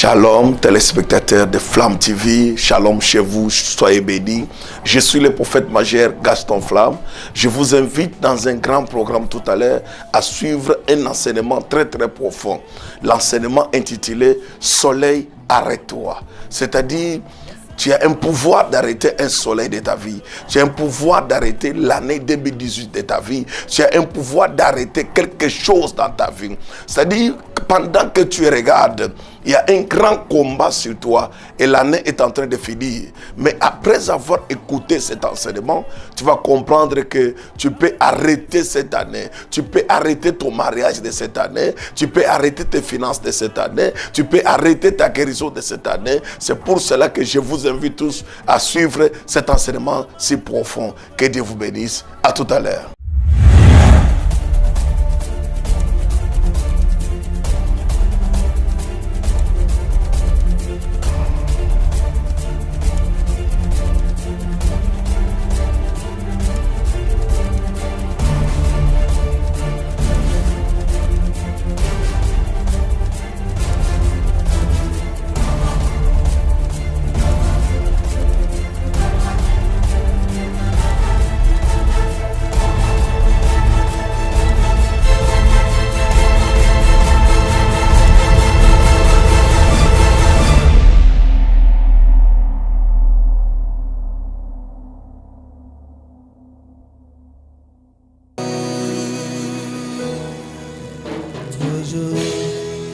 Shalom, téléspectateurs de Flamme TV, shalom chez vous, soyez bénis. Je suis le prophète majeur Gaston Flamme. Je vous invite dans un grand programme tout à l'heure à suivre un enseignement très très profond. L'enseignement intitulé « Soleil, arrête-toi ». C'est-à-dire, tu as un pouvoir d'arrêter un soleil de ta vie. Tu as un pouvoir d'arrêter l'année 2018 de ta vie. Tu as un pouvoir d'arrêter quelque chose dans ta vie. C'est-à-dire, pendant que tu regardes, il y a un grand combat sur toi et l'année est en train de finir. Mais après avoir écouté cet enseignement, tu vas comprendre que tu peux arrêter cette année. Tu peux arrêter ton mariage de cette année. Tu peux arrêter tes finances de cette année. Tu peux arrêter ta guérison de cette année. C'est pour cela que je vous invite tous à suivre cet enseignement si profond. Que Dieu vous bénisse. À tout à l'heure.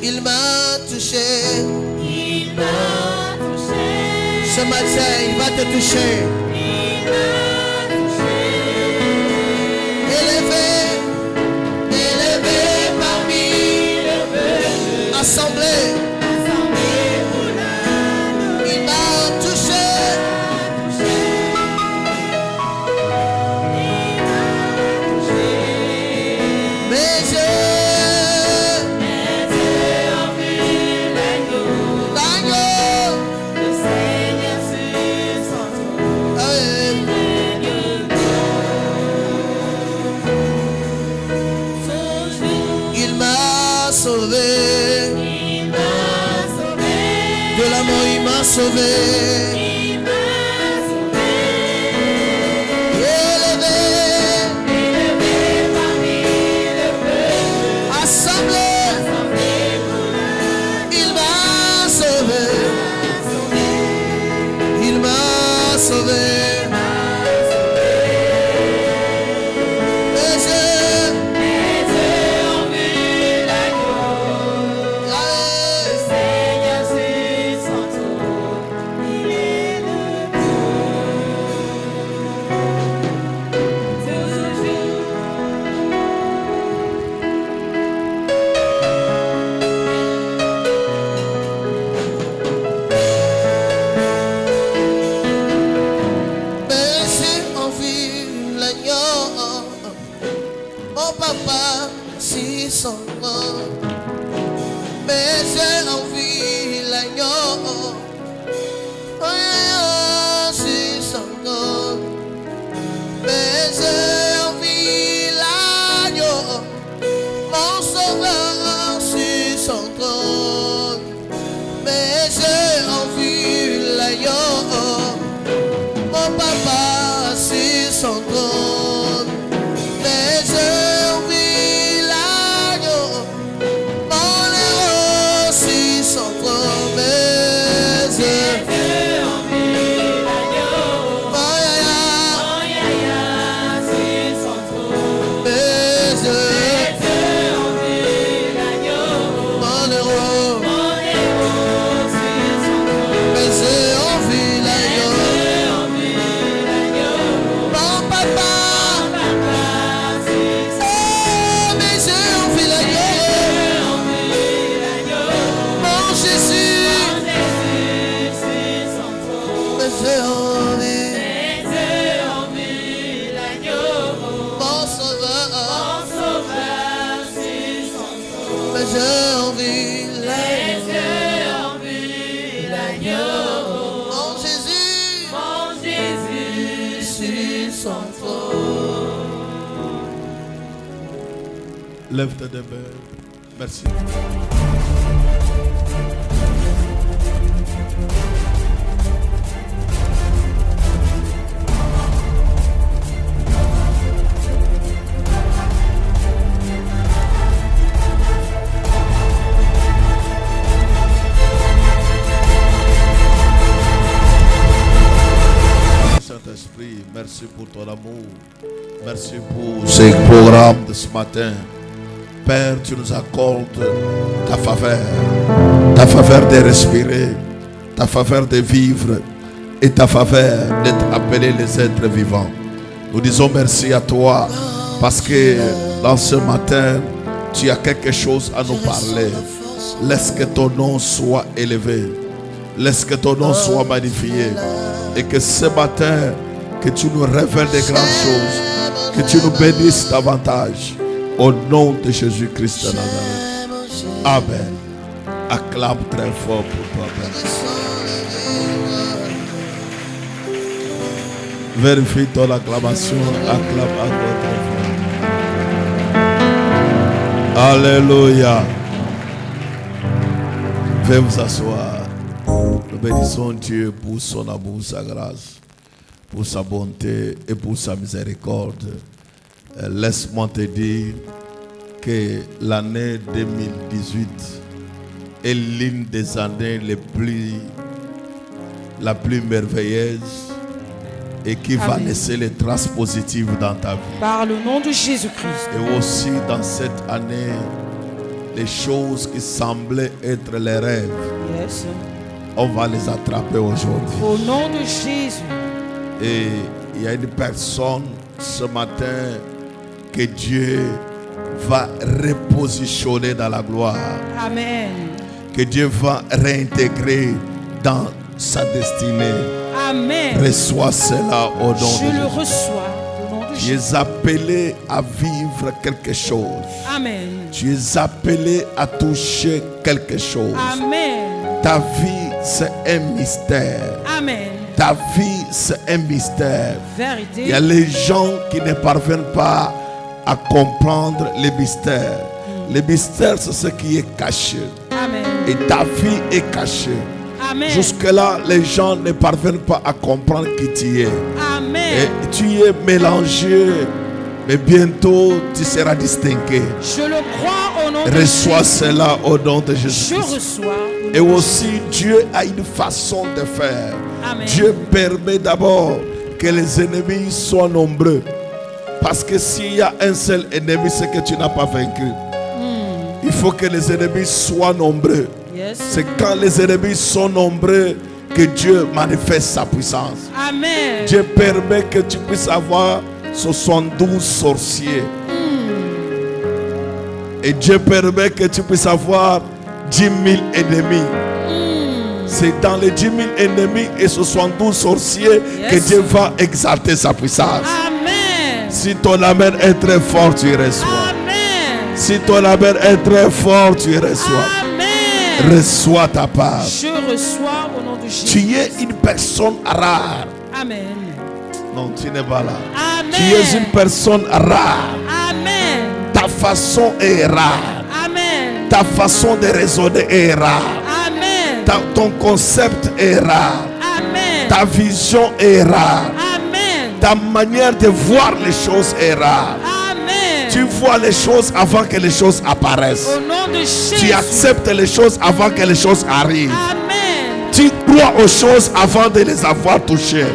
Il m'a touché. Il m'a touché. Ce matin, il va te toucher. Il m'a touché. Élevé, élevé parmi les peuples. Assemblé. Assemblé pour l'âme. Il m'a touché. Il m'a touché. Mes yeux. De la mort, il m'a sauvé. Il m'a sauvé. Élevé, élevé parmi les peuples. Assemblé, il m'a sauvé. Il m'a sauvé. Lève tes deux mains. Merci. Merci pour ton amour. Merci pour ces programmes de ce matin. Père, tu nous accordes ta faveur de respirer, ta faveur de vivre et ta faveur d'être appelé les êtres vivants. Nous disons merci à toi parce que dans ce matin, tu as quelque chose à nous parler. Laisse que ton nom soit élevé. Laisse que ton nom soit magnifié. Et que ce matin, que tu nous révèles des grandes choses. Que tu nous bénisses davantage. Au nom de Jésus-Christ de Nazareth. Amen. Acclame très fort pour toi, Père. Vérifie ton acclamation. Acclame à toi très fort. Alléluia. Veuillez vous asseoir. Nous bénissons Dieu pour son amour, sa grâce, pour sa bonté et pour sa miséricorde. Laisse-moi te dire que l'année 2018 est l'une des années la plus merveilleuse et qui va laisser les traces positives dans ta vie. Par le nom de Jésus-Christ. Et aussi dans cette année, les choses qui semblaient être les rêves, Yes. on va les attraper aujourd'hui. Au nom de Jésus. Et il y a une personne ce matin que Dieu va repositionner dans la gloire. Amen. Que Dieu va réintégrer dans sa destinée. Amen. Reçois cela au nom de Je le Jésus. reçois au nom de Tu Jésus. es appelé à vivre quelque chose. Amen. Tu es appelé à toucher quelque chose. Amen. Ta vie, c'est un mystère. Amen. Ta vie, c'est un mystère. Vérité. Il y a les gens qui ne parviennent pas à comprendre les mystères. Les mystères, c'est ce qui est caché. Amen. Et ta vie est cachée. Amen. Jusque-là, les gens ne parviennent pas à comprendre qui tu es. Amen. Et tu es mélangé. Mais bientôt, tu seras distingué. Je le crois au nom de Reçois Jésus. cela au nom de Je Jésus. reçois. au Et nom de aussi, Dieu a une façon de faire. Amen. Dieu permet d'abord que les ennemis soient nombreux. Parce que s'il y a un seul ennemi, c'est que tu n'as pas vaincu. Il faut que les ennemis soient nombreux. Yes. C'est quand les ennemis sont nombreux que Dieu manifeste sa puissance. Amen. Dieu permet que tu puisses avoir 72 sorciers. Et Dieu permet que tu puisses avoir 10 000 ennemis. C'est dans les 10 000 ennemis et 72 sorciers que Yes. Dieu va exalter sa puissance. Amen. Si ton amen est très fort, tu reçois. Amen. Si ton amen est très fort, tu reçois. Amen. Reçois ta part. Je reçois au nom de Jésus. Tu es une personne rare. Amen. Non, tu n'es pas là. Amen. Tu es une personne rare. Amen. Ta façon est rare. Amen. Ta façon de raisonner est rare. Amen. Ton concept est rare. Amen. Ta vision est rare. Amen. Ta manière de voir les choses est rare. Amen. Tu vois les choses avant que les choses apparaissent. Au nom de Jésus. Tu acceptes les choses avant que les choses arrivent. Amen. Tu crois aux choses avant de les avoir touchées.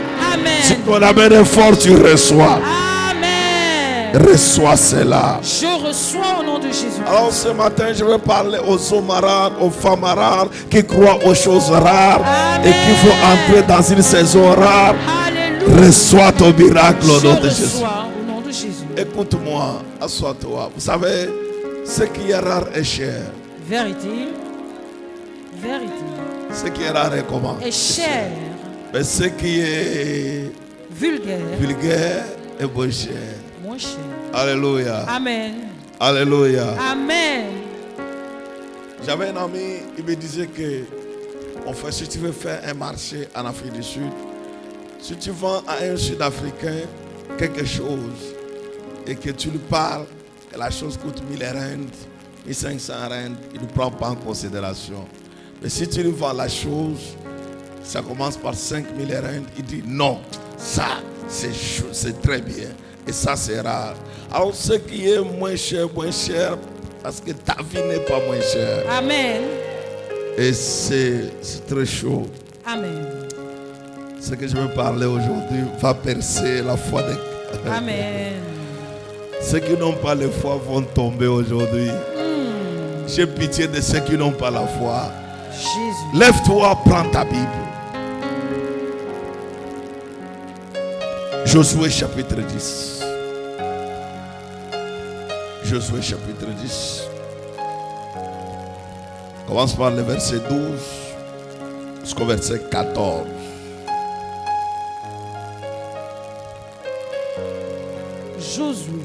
Si Amen. ton amen est fort, tu reçois. Amen. Reçois cela. Je reçois au nom de Jésus. Alors ce matin, je vais parler aux hommes rares, aux femmes rares qui croient aux choses rares et qui vont entrer dans une saison rare. Alléluia. Reçois ton miracle au Je nom de Jésus. reçois au nom de Jésus. Écoute-moi, assois-toi. Vous savez, ce qui est rare est cher. Vérité. Vérité. Ce qui est rare est comment? Et cher. Mais ce qui est Vulgaire. vulgaire est moins cher. Moins cher. Alléluia. Amen. Alléluia. Amen. J'avais un ami, il me disait que, en fait, si tu veux faire un marché en Afrique du Sud, si tu vends à un Sud-Africain quelque chose et que tu lui parles que la chose coûte 1000 rand, 1500 rand, il ne prend pas en considération. Mais si tu lui vends la chose, ça commence par 5000 rand, il dit non, ça c'est très bien et ça c'est rare. Alors ce qui est moins cher, parce que ta vie n'est pas moins chère. Amen. Et c'est très chaud. Amen. Ce que je veux parler aujourd'hui va percer la foi des... Amen. Ceux qui n'ont pas la foi vont tomber aujourd'hui. J'ai pitié de ceux qui n'ont pas la foi. Jésus. Lève-toi, prends ta Bible. Josué chapitre 10. Josué chapitre 10. Commence par le verset 12 jusqu'au verset 14. Josué,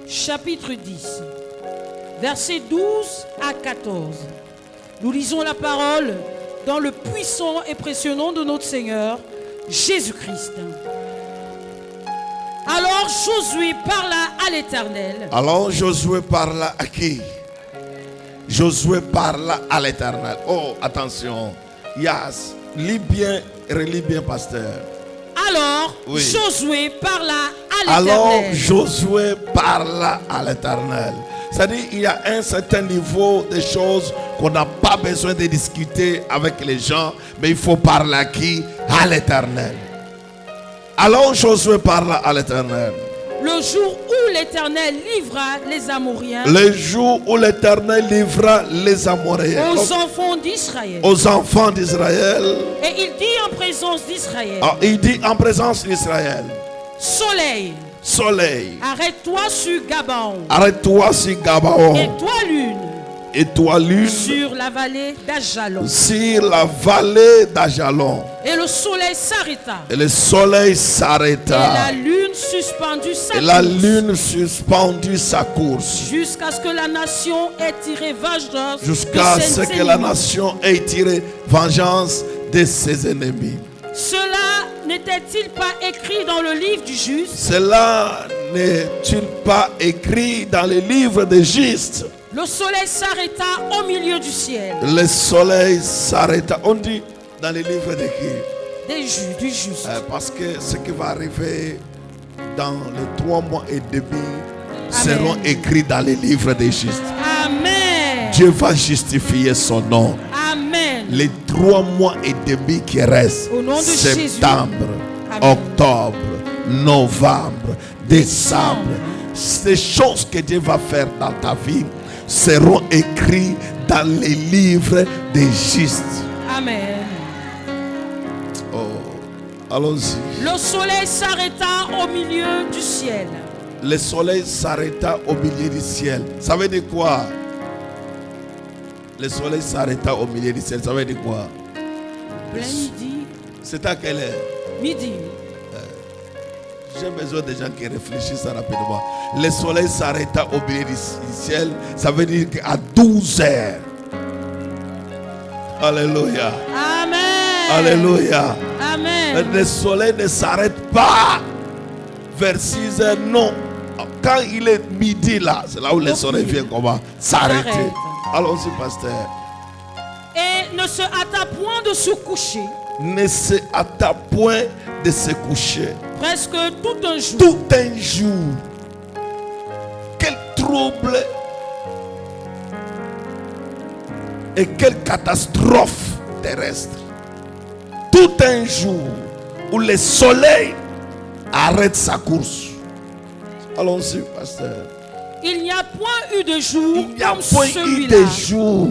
chapitre 10, versets 12 à 14. Nous lisons la parole dans le puissant et précieux nom de notre Seigneur, Jésus-Christ. Alors Josué parla à l'Éternel. Alors Josué parla à qui? Josué parla à l'Éternel. Oh, attention. Yes. Lis bien, relis bien, pasteur. Alors Oui. Josué parla à Alors l'Éternel. Josué parla à l'Éternel. C'est-à-dire il y a un certain niveau de choses qu'on n'a pas besoin de discuter avec les gens, mais il faut parler à qui? À l'Éternel. Alors Josué parla à l'Éternel. Le jour où l'Éternel livra les Amoriens Le jour où l'Éternel livra les Amoréens aux enfants d'Israël. aux enfants d'Israël. Et il dit en présence d'Israël, Ah, il dit en présence d'Israël: Soleil, Soleil, arrête-toi sur Gabaon. arrête-toi sur Et Gabaon, toi, lune, et toi lune sur la vallée d'Ajalon. sur la vallée d'Ajalon. Et le soleil s'arrêta. Et le soleil Et s'arrêta. la lune suspendit sa Et la course, lune suspendit sa course. jusqu'à ce que la nation ait tiré vengeance Jusqu'à de ce ses que la ennemis. nation ait tiré vengeance de ses ennemis. Cela n'était-il pas écrit dans le livre du juste? Cela n'est-il pas écrit dans les livres des justes? Le soleil s'arrêta au milieu du ciel. Le soleil s'arrêta. On dit dans les livres de qui? Du juste. Parce que ce qui va arriver dans les 3 mois et demi seront écrits dans les livres des justes. Amen. Dieu va justifier son nom. Amen. Les 3 mois et demi qui restent, Au nom de septembre, Amen. octobre, novembre, décembre, ces choses que Dieu va faire dans ta vie seront écrites dans les livres des justes. Amen. Allons-y. Le soleil s'arrêta au milieu du ciel. Le soleil s'arrêta au milieu du ciel. Ça veut dire quoi? Le soleil s'arrêta au milieu du ciel. Ça veut dire quoi? Plein midi. C'est à quelle heure? Midi. J'ai besoin de gens qui réfléchissent rapidement. Le soleil s'arrêta au milieu du ciel. Ça veut dire qu'à 12 heures. Alléluia. Amen. Alléluia. Amen. Le soleil ne s'arrête pas vers 6 heures. Non. Quand il est midi là, c'est là où le soleil vient comment s'arrêter. S'arrête. Allons-y, pasteur. Et ne se hâta point de se coucher. Ne se hâta point de se coucher. Presque tout un jour. Tout un jour. Quel trouble et quelle catastrophe terrestre. Tout un jour où le soleil arrête sa course. Allons-y, pasteur. Il n'y a point eu de jour Il n'y a comme point eu celui-là. de jour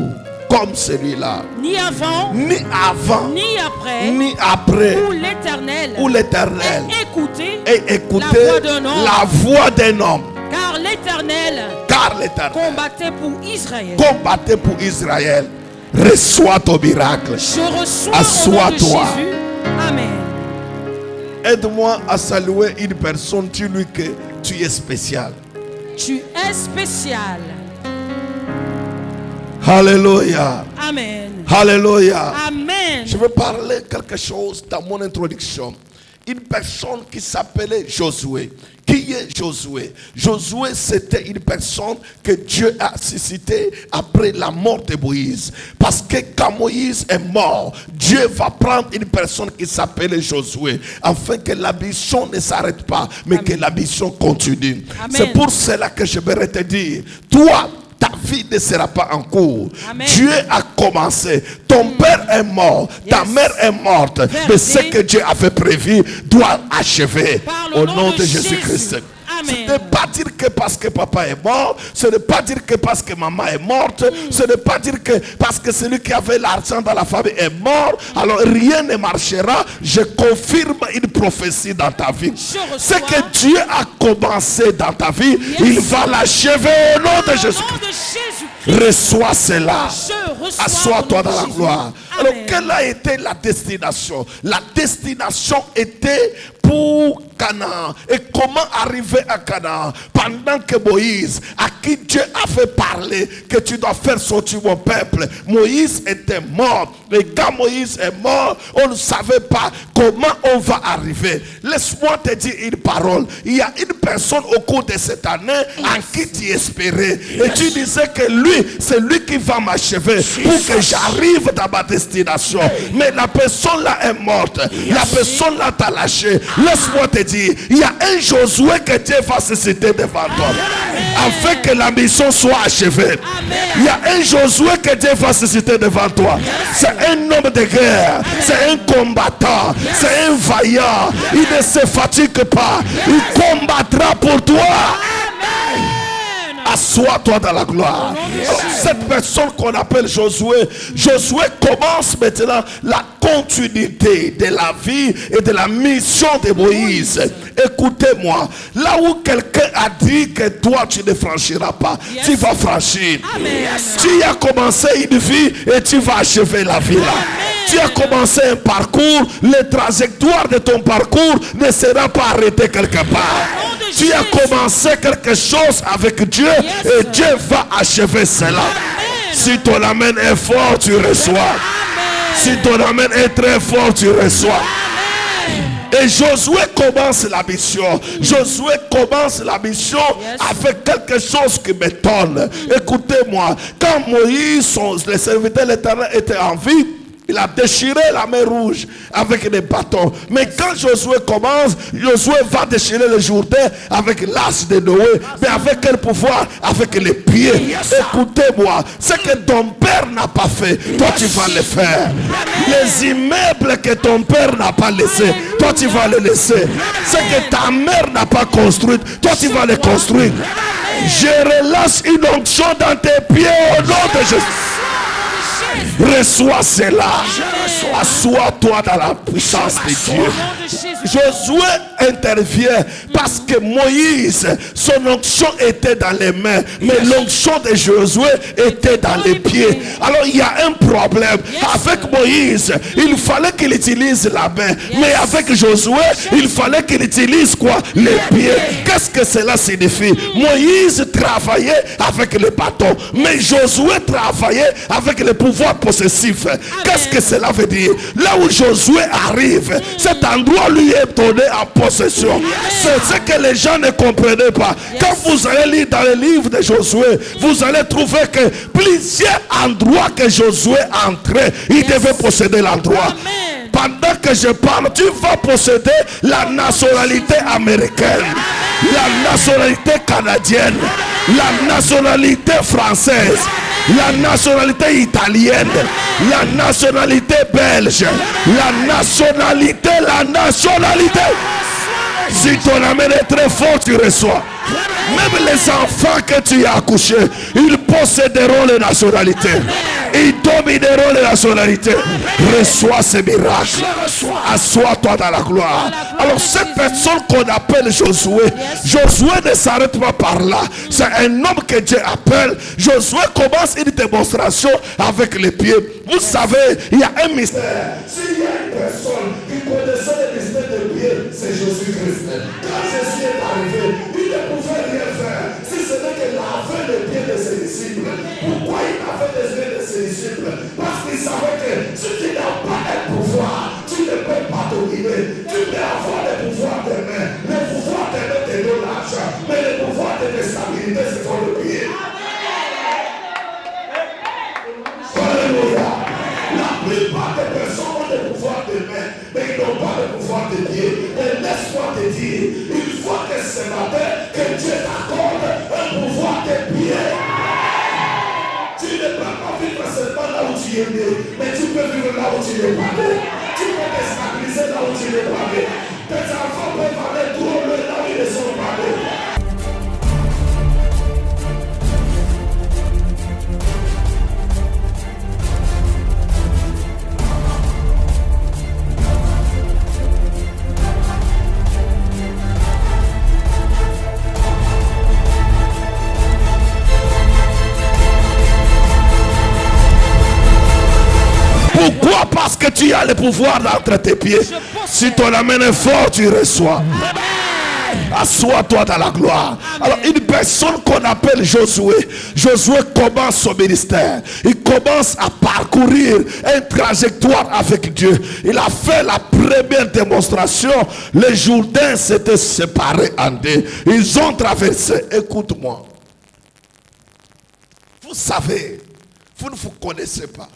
comme celui-là. Ni avant, Ni avant, ni après. ni après, Où l'Éternel où l'Éternel ait écouté. ait écouté la voix d'un homme. la voix d'un homme. Car l'Éternel Car l'Éternel combattait pour Israël. combattait pour Israël. Reçois ton miracle. Je reçois au nom de Assois-toi. Jésus. Amen. Aide-moi à saluer une personne. Dis-lui que tu es spécial. Tu es spécial. Alléluia. Amen. Alléluia. Amen. Je veux parler quelque chose dans mon introduction. Une personne qui s'appelait Josué. Qui est Josué? Josué, c'était une personne que Dieu a suscité après la mort de Moïse. Parce que quand Moïse est mort, Dieu va prendre une personne qui s'appelait Josué, afin que la mission ne s'arrête pas, mais Amen. que la mission continue. Amen. C'est pour cela que je voudrais te dire, toi, ta vie ne sera pas en cours. Amen. Dieu a commencé. Ton père est mort, ta mère est morte. Mais ce que Dieu avait prévu doit achever. Au nom de Jésus-Christ. Amen. Ce n'est pas dire que parce que papa est mort, ce n'est pas dire que parce que maman est morte, ce n'est pas dire que parce que celui qui avait l'argent dans la famille est mort, alors rien ne marchera. Je confirme une prophétie dans ta vie. Ce que Dieu a commencé dans ta vie, il va l'achever au nom de Jésus-Christ. Reçois cela. Assois-toi dans la gloire. Alors, quelle a été la destination? La destination était pour Canaan. Et comment arriver à Canaan? Pendant que Moïse, à qui Dieu a fait parler que tu dois faire sortir mon peuple, Moïse était mort. Et quand Moïse est mort, on ne savait pas comment on va arriver. Laisse-moi te dire une parole. Il y a une personne au cours de cette année en qui tu espérais. Et tu disais que lui, c'est lui qui va m'achever pour que j'arrive dans ma destination. Mais la personne là est morte. La personne là t'a lâché. Laisse-moi te dire, il y a un Josué que Dieu va susciter devant toi, afin que la mission soit achevée. Il y a un Josué que Dieu va susciter devant toi. C'est un homme de guerre, c'est un combattant, c'est un vaillant. Il ne se fatigue pas, il combattra pour toi. Assois-toi dans la gloire. Alors, cette personne qu'on appelle Josué, Josué commence maintenant la continuité de la vie et de la mission de Moïse. Écoutez-moi, là où quelqu'un a dit que toi tu ne franchiras pas, tu vas franchir. Tu as commencé une vie et tu vas achever la vie là. Tu as commencé un parcours, les trajectoires de ton parcours ne seront pas arrêtées quelque part. Tu as commencé quelque chose avec Dieu et Dieu va achever cela. Si ton amen est fort, tu reçois. Si ton amen est très fort, tu reçois. Et Josué commence la mission. Josué commence la mission avec quelque chose qui m'étonne. Écoutez-moi, quand Moïse, le serviteur de l'Éternel, était en vie, il a déchiré la mer rouge avec des bâtons. Mais quand Josué commence, Josué va déchirer le Jourdain avec l'as de Noé. Mais avec quel pouvoir? Avec les pieds. Écoutez-moi, ce que ton père n'a pas fait, toi tu vas le faire. Les immeubles que ton père n'a pas laissés, toi tu vas les laisser. Ce que ta mère n'a pas construit, toi tu vas les construire. Je relâche une onction dans tes pieds au nom de Jésus. Reçois cela. Assois-toi dans la puissance de Dieu. Josué intervient parce que Moïse, son onction était dans les mains, mais l'onction de Josué était dans les pieds. Alors il y a un problème. Avec Moïse, il fallait qu'il utilise la main, mais avec Josué, il fallait qu'il utilise quoi? Les pieds. Qu'est-ce que cela signifie? Moïse travaillait avec le bâton, mais Josué travaillait avec le pouvoir possessif. Qu'est-ce que cela veut dire? Là où Josué arrive, cet endroit lui est donné en possession. C'est ce que les gens ne comprenaient pas. Quand vous allez lire dans le livre de Josué, vous allez trouver que plusieurs endroits que Josué entrait, il devait posséder l'endroit. Pendant que je parle, tu vas posséder la nationalité américaine, la nationalité canadienne, la nationalité française, la nationalité italienne, la nationalité belge, la nationalité. Si ton amen est très fort, tu reçois. Même les enfants que tu as accouchés, ils posséderont les nationalités. Ils domineront les nationalités. Reçois ces miracles. Assois-toi dans la gloire. Alors cette personne qu'on appelle Josué, Josué ne s'arrête pas par là. C'est un homme que Dieu appelle. Josué commence une démonstration avec les pieds. Vous savez, il y a un mystère. S'il y a une personne qui connaissait le mystère des pieds, c'est Jésus-Christ. Quand Jésus est arrivé, il ne pouvait rien faire si ce n'est qu'il lavait les pieds de ses disciples. Pourquoi il lavait les pieds de ses disciples? Parce qu'il savait que si tu n'as pas un pouvoir, tu ne peux pas dominer. Tu peux avoir le pouvoir des mains. Le pouvoir des mains te donne l'argent, mais le pouvoir de stabilité, c'est pour le pied. Alléluia. La plupart des personnes ont le pouvoir des mains, mais ils n'ont pas le pouvoir des pieds. Et laisse-moi te dire, il faut que ce matin, que Dieu t'accorde un pouvoir des pieds. tu es né, mais tu peux vivre là où tu n'es pas né. Tu peux te stabiliser là où tu n'es pas né. Tes enfants peuvent aller trop loin là où ils ne sont pas nés. Pourquoi? Parce que tu as le pouvoir d'entre tes pieds. Si ton amène est fort, tu reçois. Assois-toi dans la gloire. Alors une personne qu'on appelle Josué, Josué commence son ministère. Il commence à parcourir une trajectoire avec Dieu. Il a fait la première démonstration. Les Jourdains s'étaient séparés en deux. Ils ont traversé. Écoute-moi. Vous savez, vous ne vous connaissez pas.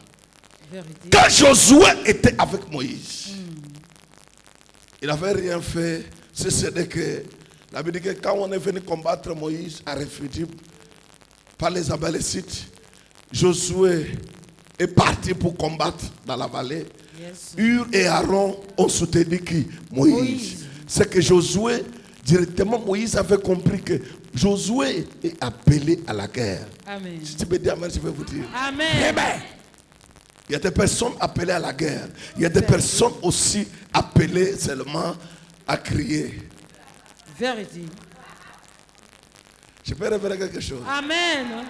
Quand Josué était avec Moïse, il n'avait rien fait. Ce n'est que la Bible dit que quand on est venu combattre Moïse à Rephidim par les Amalécites, Josué est parti pour combattre dans la vallée. Hur et Aaron ont soutenu qui? Moïse. C'est que Josué, directement Moïse avait compris que Josué est appelé à la guerre. Amen. Si tu me dis amen, je vais vous dire. Amen. Amen. Il y a des personnes appelées à la guerre. Il y a des personnes aussi appelées seulement à crier. Vérité. Je peux révéler quelque chose. Amen.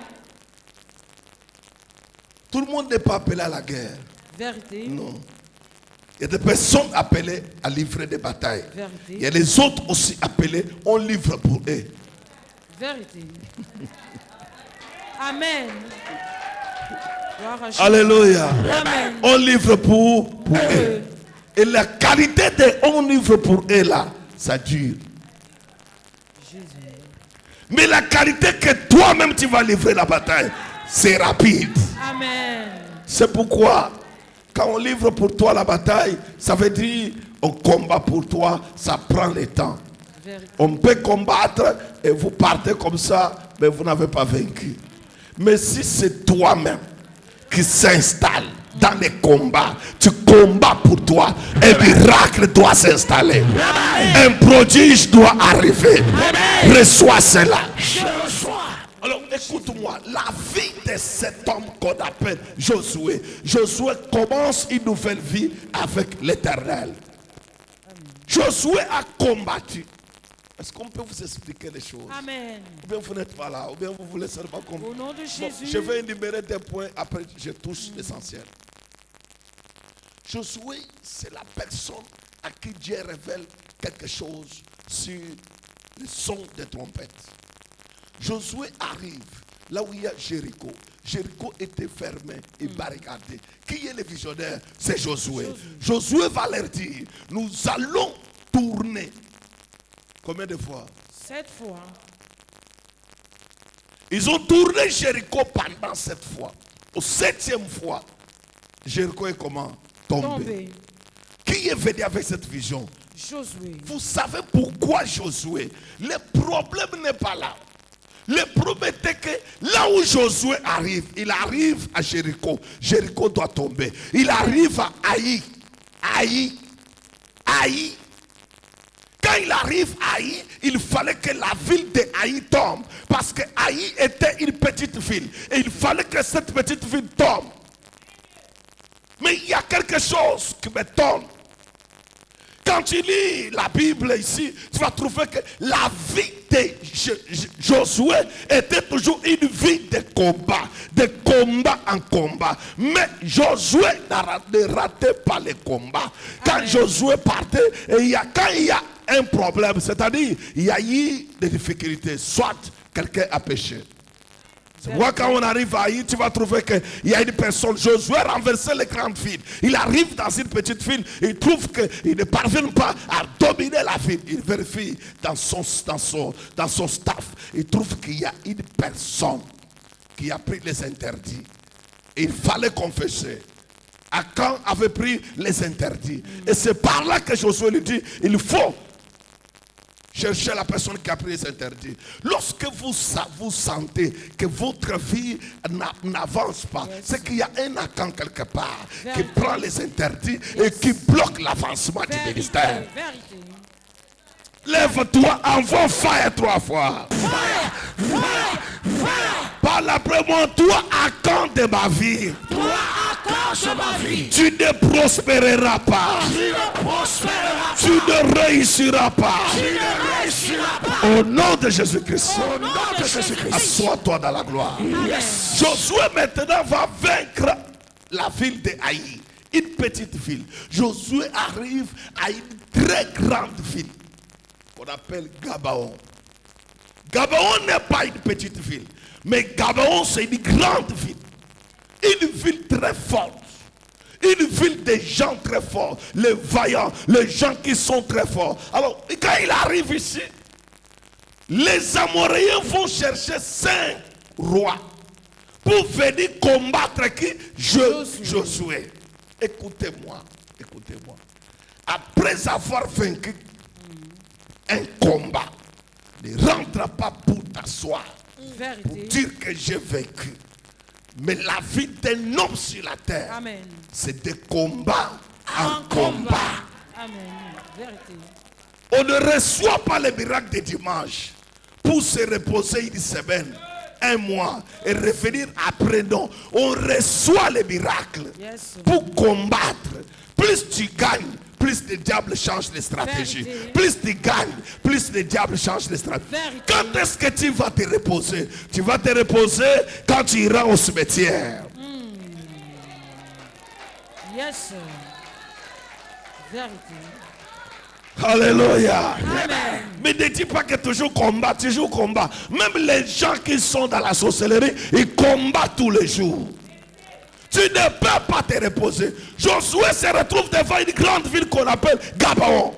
Tout le monde n'est pas appelé à la guerre. Vérité. Non. Il y a des personnes appelées à livrer des batailles. Vérité. Il y a les autres aussi appelés, on livre pour eux. Vérité. Amen. Alléluia. Amen. On livre pour eux. Et la qualité de on livre pour eux là, ça dure. Jésus. Mais la qualité que toi-même tu vas livrer la bataille, c'est rapide. Amen. C'est pourquoi quand on livre pour toi la bataille, ça veut dire on combat pour toi, ça prend le temps. Vérité. On peut combattre et vous partez comme ça, mais vous n'avez pas vaincu. Mais si c'est toi-même qui s'installe dans les combats, tu combats pour toi, un miracle doit s'installer. Un prodige doit arriver. Reçois cela. Alors écoute-moi, la vie de cet homme qu'on appelle Josué. Josué commence une nouvelle vie avec l'Éternel. Josué a combattu. Est-ce qu'on peut vous expliquer les choses? Amen. Ou bien vous n'êtes pas là, ou bien vous voulez seulement comprendre. Au nom de Jésus. Je vais énumérer des points, après je touche l'essentiel. Josué, c'est la personne à qui Dieu révèle quelque chose sur le son des trompettes. Josué arrive là où il y a Jéricho. Jéricho était fermé et barricadé. Qui est le visionnaire? C'est Josué. Josué va leur dire, nous allons tourner. Combien de fois? 7 fois. Ils ont tourné Jéricho pendant 7 fois. Au 7e fois, Jéricho est comment? Tombé. Qui est venu avec cette vision? Josué. Vous savez pourquoi Josué? Le problème n'est pas là. Le problème était que là où Josué arrive, il arrive à Jéricho. Jéricho doit tomber. Il arrive à Haï. Haï. Quand il arrive à Haï, il fallait que la ville de Haï tombe. Parce que Haï était une petite ville. Et il fallait que cette petite ville tombe. Mais il y a quelque chose qui m'étonne. Quand tu lis la Bible ici, tu vas trouver que la vie de Josué était toujours une vie de combat en combat. Mais Josué ne ratait pas les combats. Quand Josué partait, quand il y a un problème, c'est-à-dire il y a eu des difficultés, soit quelqu'un a péché. C'est pourquoi quand on arrive à Haï, tu vas trouver qu'il y a une personne, Josué renversait les grandes villes. Il arrive dans une petite ville, il trouve qu'il ne parvient pas à dominer la ville. Il vérifie dans son staff, il trouve qu'il y a une personne qui a pris les interdits. Il fallait confesser. Akan avait pris les interdits. Et c'est par là que Josué lui dit, il faut Cherchez la personne qui a pris les interdits. Lorsque vous sentez que votre vie n'avance pas, c'est qu'il y a un accent quelque part qui prend les interdits et qui bloque l'avancement du ministère. Vérité. Lève-toi, envoie fire 3 fois. Parle après moi, toi, accent de ma vie. Tu ne prospéreras pas. Tu ne réussiras pas. Au nom de Jésus-Christ. Assois-toi dans la gloire. Josué maintenant va vaincre la ville de Haï. Une petite ville. Josué arrive à une très grande ville qu'on appelle Gabaon. Gabaon n'est pas une petite ville, mais Gabaon c'est une grande ville. Une ville très forte. Une ville de gens très forts. Les vaillants, les gens qui sont très forts. Alors, quand il arrive ici, les Amoréens vont chercher 5 rois pour venir combattre qui? Josué. Écoutez-moi, écoutez-moi. Après avoir vaincu un combat, ne rentre pas pour t'asseoir, pour dire que j'ai vaincu. Mais la vie d'un homme sur la terre, Amen. c'est de combat en combat. Amen. Vérité. On ne reçoit pas les miracles de dimanche pour se reposer une semaine, un mois et revenir après. Non, on reçoit les miracles pour combattre. Plus tu gagnes, plus le diable change les stratégies. Vérité. Plus tu gagnes, plus le diable change les stratégies. Vérité. Quand est-ce que tu vas te reposer? Tu vas te reposer quand tu iras au cimetière. Yes. Vérité. Alléluia. Amen. Mais ne dis pas que toujours combat, toujours combat. Même les gens qui sont dans la sorcellerie, ils combattent tous les jours. Tu ne peux pas te reposer. Josué se retrouve devant une grande ville qu'on appelle Gabaon.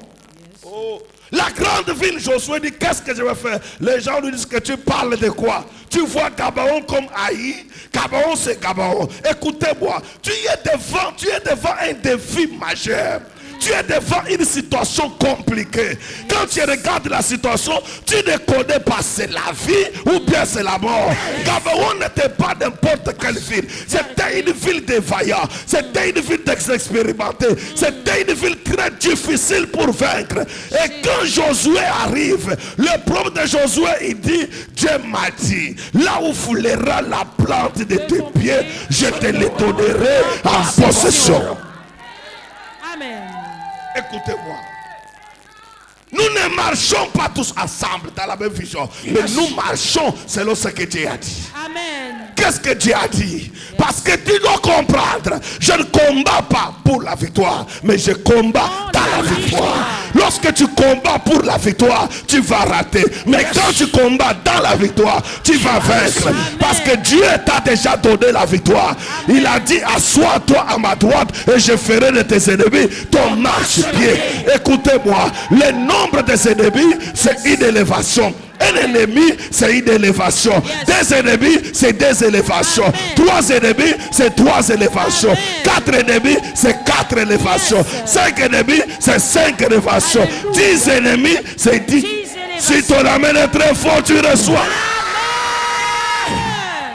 Oh. La grande ville, Josué dit, qu'est-ce que je vais faire? Les gens lui disent que tu parles de quoi? Tu vois Gabaon comme Haï. Gabaon, c'est Gabaon. Écoutez-moi, tu es devant un défi majeur. Tu es devant une situation compliquée. Quand tu regardes la situation, tu ne connais pas c'est la vie ou bien c'est la mort. Gabaon n'était pas n'importe quelle ville. C'était une ville de vaillants. C'était une ville d'expérimentés. C'était une ville très difficile pour vaincre. Et quand Josué arrive, le prophète de Josué, il dit, Dieu m'a dit, là où foulera la plante de tes pieds, je te les donnerai en possession. Amen. Écoutez-moi. Nous ne marchons pas tous ensemble dans la même vision, mais nous marchons selon ce que Dieu a dit. Amen. Qu'est-ce que Dieu a dit? Parce que tu dois comprendre, je ne combats pas pour la victoire, mais je combats dans la victoire. Lorsque tu combats pour la victoire, tu vas rater. Mais quand tu combats dans la victoire, tu vas vaincre. Parce que Dieu t'a déjà donné la victoire. Il a dit, assois-toi à ma droite et je ferai de tes ennemis ton marchepied. Écoutez-moi, le nombre des ennemis, c'est une élévation. Un ennemi, c'est une élévation. Des ennemis, c'est des élévations. 3 ennemis, c'est 3 élévations. 4 ennemis, c'est 4 élévations. 5 ennemis, c'est 5 élévations. 10 ennemis, c'est 10. Si ton amène est très fort, tu reçois.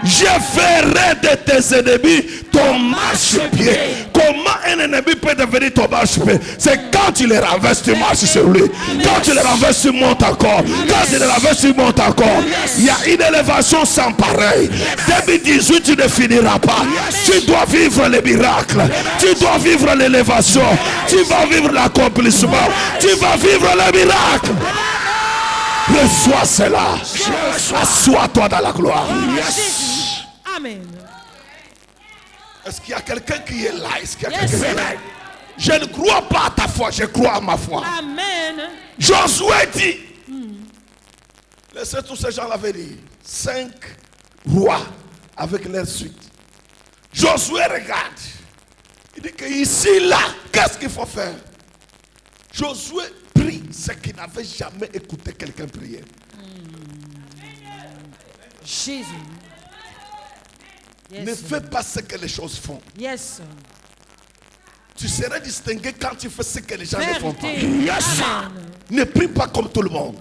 Je ferai de tes ennemis ton marchepied. Comment un ennemi peut devenir ton marchepied? C'est quand tu les renverses, tu marches sur lui. Quand tu les renverses, tu montes encore. Quand tu les renverses, tu montes encore. Il y a une élévation sans pareil. 2018, tu ne finiras pas. Tu dois vivre les miracles. Tu dois vivre l'élévation. Tu vas vivre l'accomplissement. Tu vas vivre le miracle. Reçois cela. Assois-toi dans la gloire. Amen. Est-ce qu'il y a quelqu'un qui est là? Est-ce qu'il y a quelqu'un qui est là? Je ne crois pas à ta foi, je crois à ma foi. Amen. Josué dit, laissez tous ces gens-là venir. 5 rois avec leur suite. Josué regarde. Il dit que ici, là, qu'est-ce qu'il faut faire? Josué prie ce qu'il n'avait jamais écouté quelqu'un prier. Jésus. Yes. Ne fais pas ce que les choses font. Yes. Tu seras distingué quand tu fais ce que les gens ne font pas. Vérité. Amen. Ne prie pas comme tout le monde.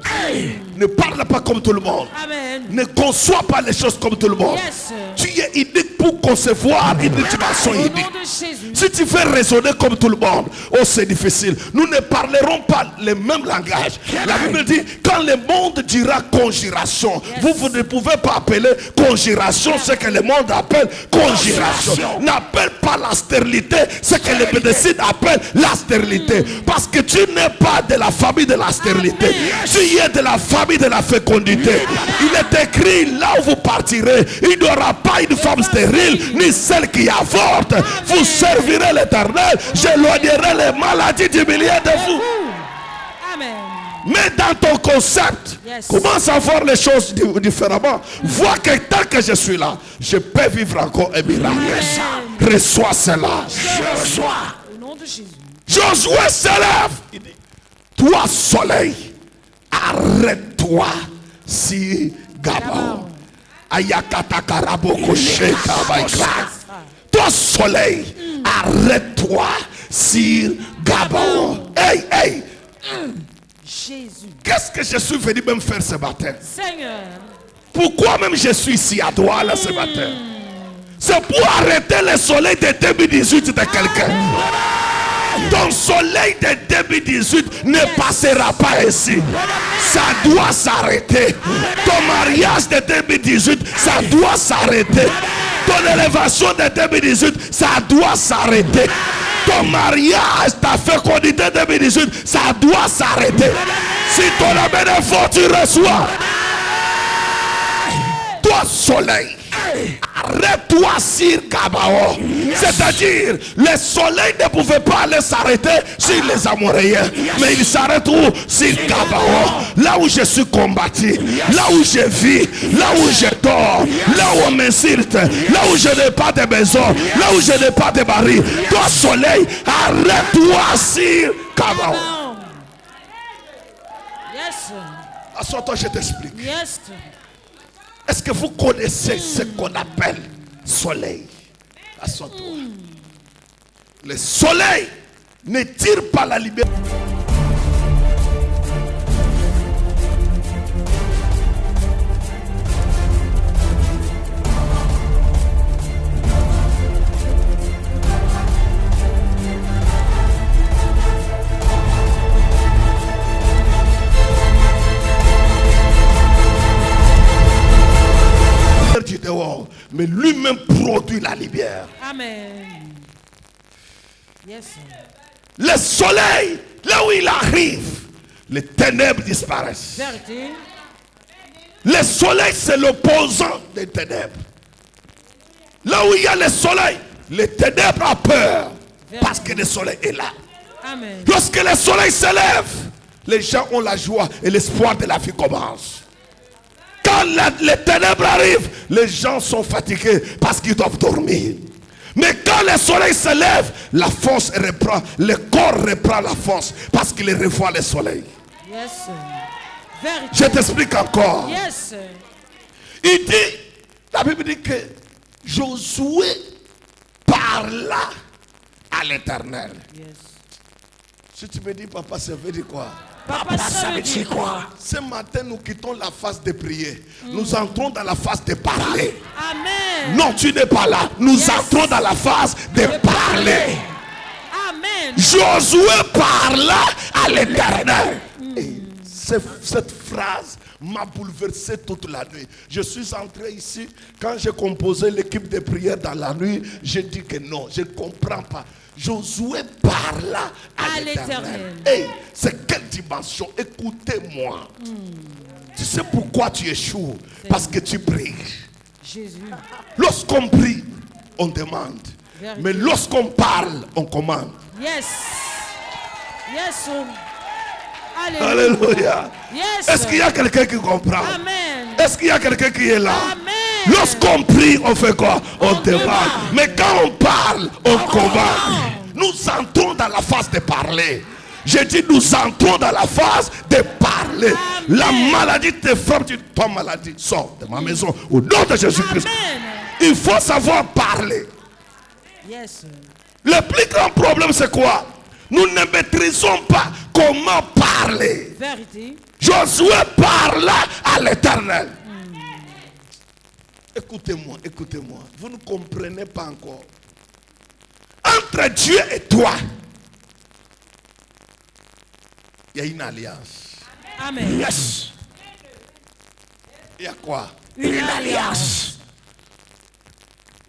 Ne parle pas comme tout le monde. Amen. Ne conçois pas les choses comme tout le monde. Yes. Tu es unique pour concevoir une dimension Au nom unique. de Jésus. Si tu fais raisonner comme tout le monde, oh c'est difficile. Nous ne parlerons pas le même langage. La Bible dit, quand le monde dira conjuration, vous ne pouvez pas appeler conjuration ce que le monde appelle conjuration. N'appelle pas la stérilité ce que les médecins appellent la stérilité. Parce que tu n'es pas de la famille de la stérilité. Tu es de la famille de la fécondité. Il est écrit, là où vous partirez, il n'y aura pas une femme stérile, ni celle qui avorte. Vous servirez l'Éternel, j'éloignerai les maladies du milieu de vous. Amen. Mais dans ton concept, Yes. commence à voir les choses différemment. Vois que tant que je suis là, je peux vivre encore un miracle. Reçois cela. Reçois. Au nom de Jésus. Josué se lève. Il dit, toi soleil, arrête-toi si Gabaon. Ayakatakaraboko sheka baikra. Toi soleil, arrête-toi sur Gabaon. Hey, hey. Jésus. Qu'est-ce que je suis venu même faire ce matin? Seigneur. Pourquoi même je suis ici à Douala ce matin? C'est pour arrêter le soleil de 2018 de quelqu'un. Ton soleil de 2018 ne passera pas ici. Ça doit s'arrêter. Ton mariage de 2018, ça doit s'arrêter. Ton élévation de 2018, ça doit s'arrêter. Ton mariage, ta fécondité de 2018, ça doit s'arrêter. Si ton amen est fort, tu reçois. Toi soleil, arrête-toi sur Gabaon. C'est-à-dire, le soleil ne pouvait pas aller s'arrêter sur les Amoréens. Mais il s'arrête où? Sur Gabaon. Là où je suis combattu, là où je vis, là où je dors, là où on m'insulte, là où je n'ai pas de maison, là où je n'ai pas de mari. Toi soleil, arrête-toi sur Gabaon. Yes. Assois-toi, je t'explique. Yes. Est-ce que vous connaissez ce qu'on appelle soleil? Assois-toi. Le soleil ne tire pas la lumière. Du dehors, mais lui-même produit la lumière. Amen. Yes. Le soleil, là où il arrive, les ténèbres disparaissent. Vérité. Le soleil, c'est l'opposant des ténèbres. Là où il y a le soleil, les ténèbres ont peur parce que le soleil est là. Amen. Lorsque le soleil se lève, les gens ont la joie et l'espoir de la vie commence. Quand les ténèbres arrivent, les gens sont fatigués parce qu'ils doivent dormir. Mais quand le soleil se lève, la force reprend, le corps reprend la force parce qu'il revoit le soleil. Yes. Vérité. Je t'explique encore. Yes. Il dit, la Bible dit que Josué parla à l'Éternel. Yes. Si tu me dis, papa, ça veut dire quoi? Papa, ça veut dire quoi? Ce matin, nous quittons la phase de prier. Nous entrons dans la phase de parler. Amen. Non, tu n'es pas là. Nous entrons dans la phase de parler. Amen. Josué parla à l'Éternel. Et cette phrase m'a bouleversé toute la nuit. Je suis entré ici. Quand j'ai composé l'équipe de prière dans la nuit, j'ai dit que non, je ne comprends pas. Josué parla à l'Éternel. Hey, c'est quelle dimension? Écoutez-moi. Tu sais pourquoi tu échoues? Parce que tu pries. Jésus. Lorsqu'on prie, on demande. Vérité. Mais lorsqu'on parle, on commande. Yes. Yes. Alléluia. Alléluia. Yes. Est-ce qu'il y a quelqu'un qui comprend? Amen. Est-ce qu'il y a quelqu'un qui est là? Amen. Lorsqu'on prie, on fait quoi? On demande. Mais quand on parle, on commande. Nous entrons dans la phase de parler. J'ai dit, nous entrons dans la phase de parler. Amen. La maladie te frappe, tu ton maladie sort de ma maison au nom de Jésus-Christ. Amen. Il faut savoir parler. Yes. Le plus grand problème, c'est quoi? nous ne maîtrisons pas comment parler. Vérité. Josué parla à l'Éternel. Écoutez-moi, écoutez-moi. Vous ne comprenez pas encore. Entre Dieu et toi, il y a une alliance. Amen. Yes. Il y a quoi? Une alliance.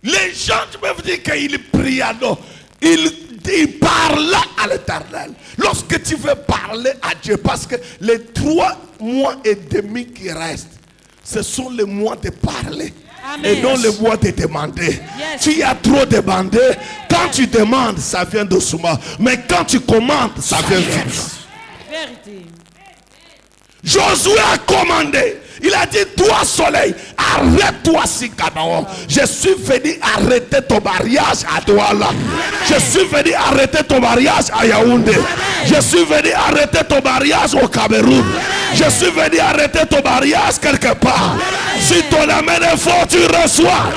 Les gens, tu peux vous dire qu'il pria, non. Il parla à l'Éternel. Lorsque tu veux parler à Dieu, parce que les 3 mois et demi qui restent, ce sont les mois de parler. Amen. Et non les mois de demander. Yes. Tu as trop demandé. Quand tu demandes, ça vient doucement. Mais quand tu commandes, ça vient vite. Vérité. Josué a commandé. Il a dit, toi soleil, arrête-toi si Gabaon. Je suis venu arrêter ton mariage à Douala. Je suis venu arrêter ton mariage à Yaoundé. Je suis venu arrêter ton mariage au Cameroun. Je suis venu arrêter ton mariage quelque part. Si ton amène est fort, tu reçois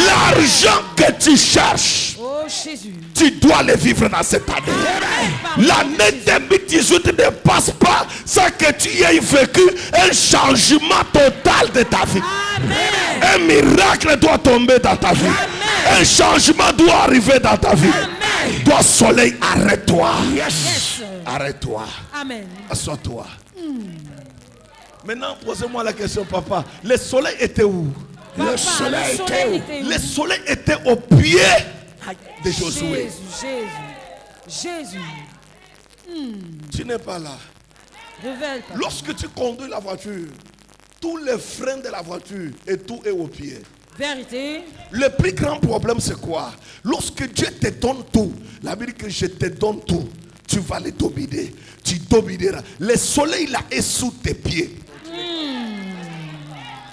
l'argent que tu cherches. Oh Jésus. Tu dois le vivre dans cette année. L'année 2018 ne passe pas sans que tu aies vécu un changement total de ta vie. Amen. Un miracle doit tomber dans ta vie. Un changement doit arriver dans ta vie. Toi soleil, arrête-toi. Yes. Arrête-toi. Amen. Assois-toi. Maintenant, posez-moi la question, papa. Le soleil était où? Papa, le soleil était où? Le soleil était au pied de Josué. Jésus. Tu n'es pas là. Révèle, papa. Lorsque tu conduis la voiture, tous les freins de la voiture et tout est au pied. Vérité. Le plus grand problème c'est quoi? Lorsque Dieu te donne tout, la Bible dit que je te donne tout, tu vas les dominer. Tu domineras. Le soleil là est sous tes pieds.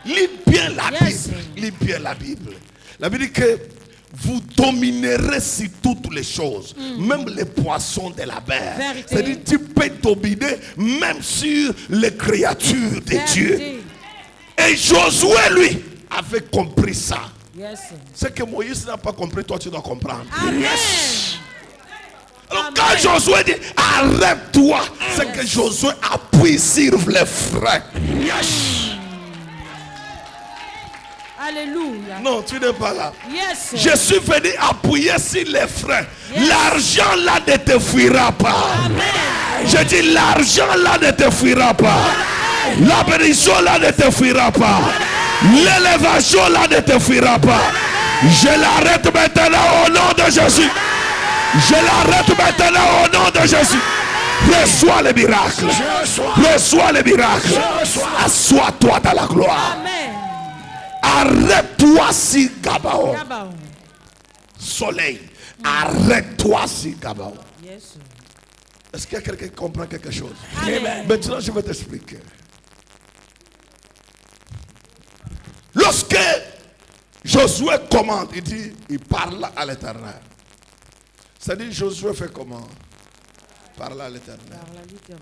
Lis bien la Yes. Bible. Lis bien la Bible. La Bible dit que vous dominerez sur toutes les choses, même les poissons de la mer. Vérité. C'est-à-dire tu peux dominer même sur les créatures de Dieu. Vérité. Et Josué, lui, avait compris ça. Yes. Ce que Moïse n'a pas compris, toi tu dois comprendre. Amen. Alors Amen. quand Josué dit arrête-toi, c'est que Josué appuie sur les freins. Alléluia. Non, tu n'es pas là. Yes. Je suis venu appuyer sur les freins. Yes. L'argent là ne te fuira pas. Amen. Je dis l'argent là ne te fuira pas. La bénédiction là ne te fuira pas. L'élévation là ne te fuira pas. Je l'arrête maintenant au nom de Jésus. Je l'arrête maintenant au nom de Jésus. Reçois le miracle. Reçois le miracle. Assois-toi dans la gloire. Amen. Arrête-toi si Gabaon. Gabaon. Soleil. Arrête-toi si Gabaon. Yes. Est-ce qu'il y a quelqu'un qui comprend quelque chose? Amen. Maintenant, je vais t'expliquer. Lorsque Josué commande, il dit, il parle à l'Éternel. C'est-à-dire, Josué fait comment? Parle à l'Éternel. Par la l'Éternel.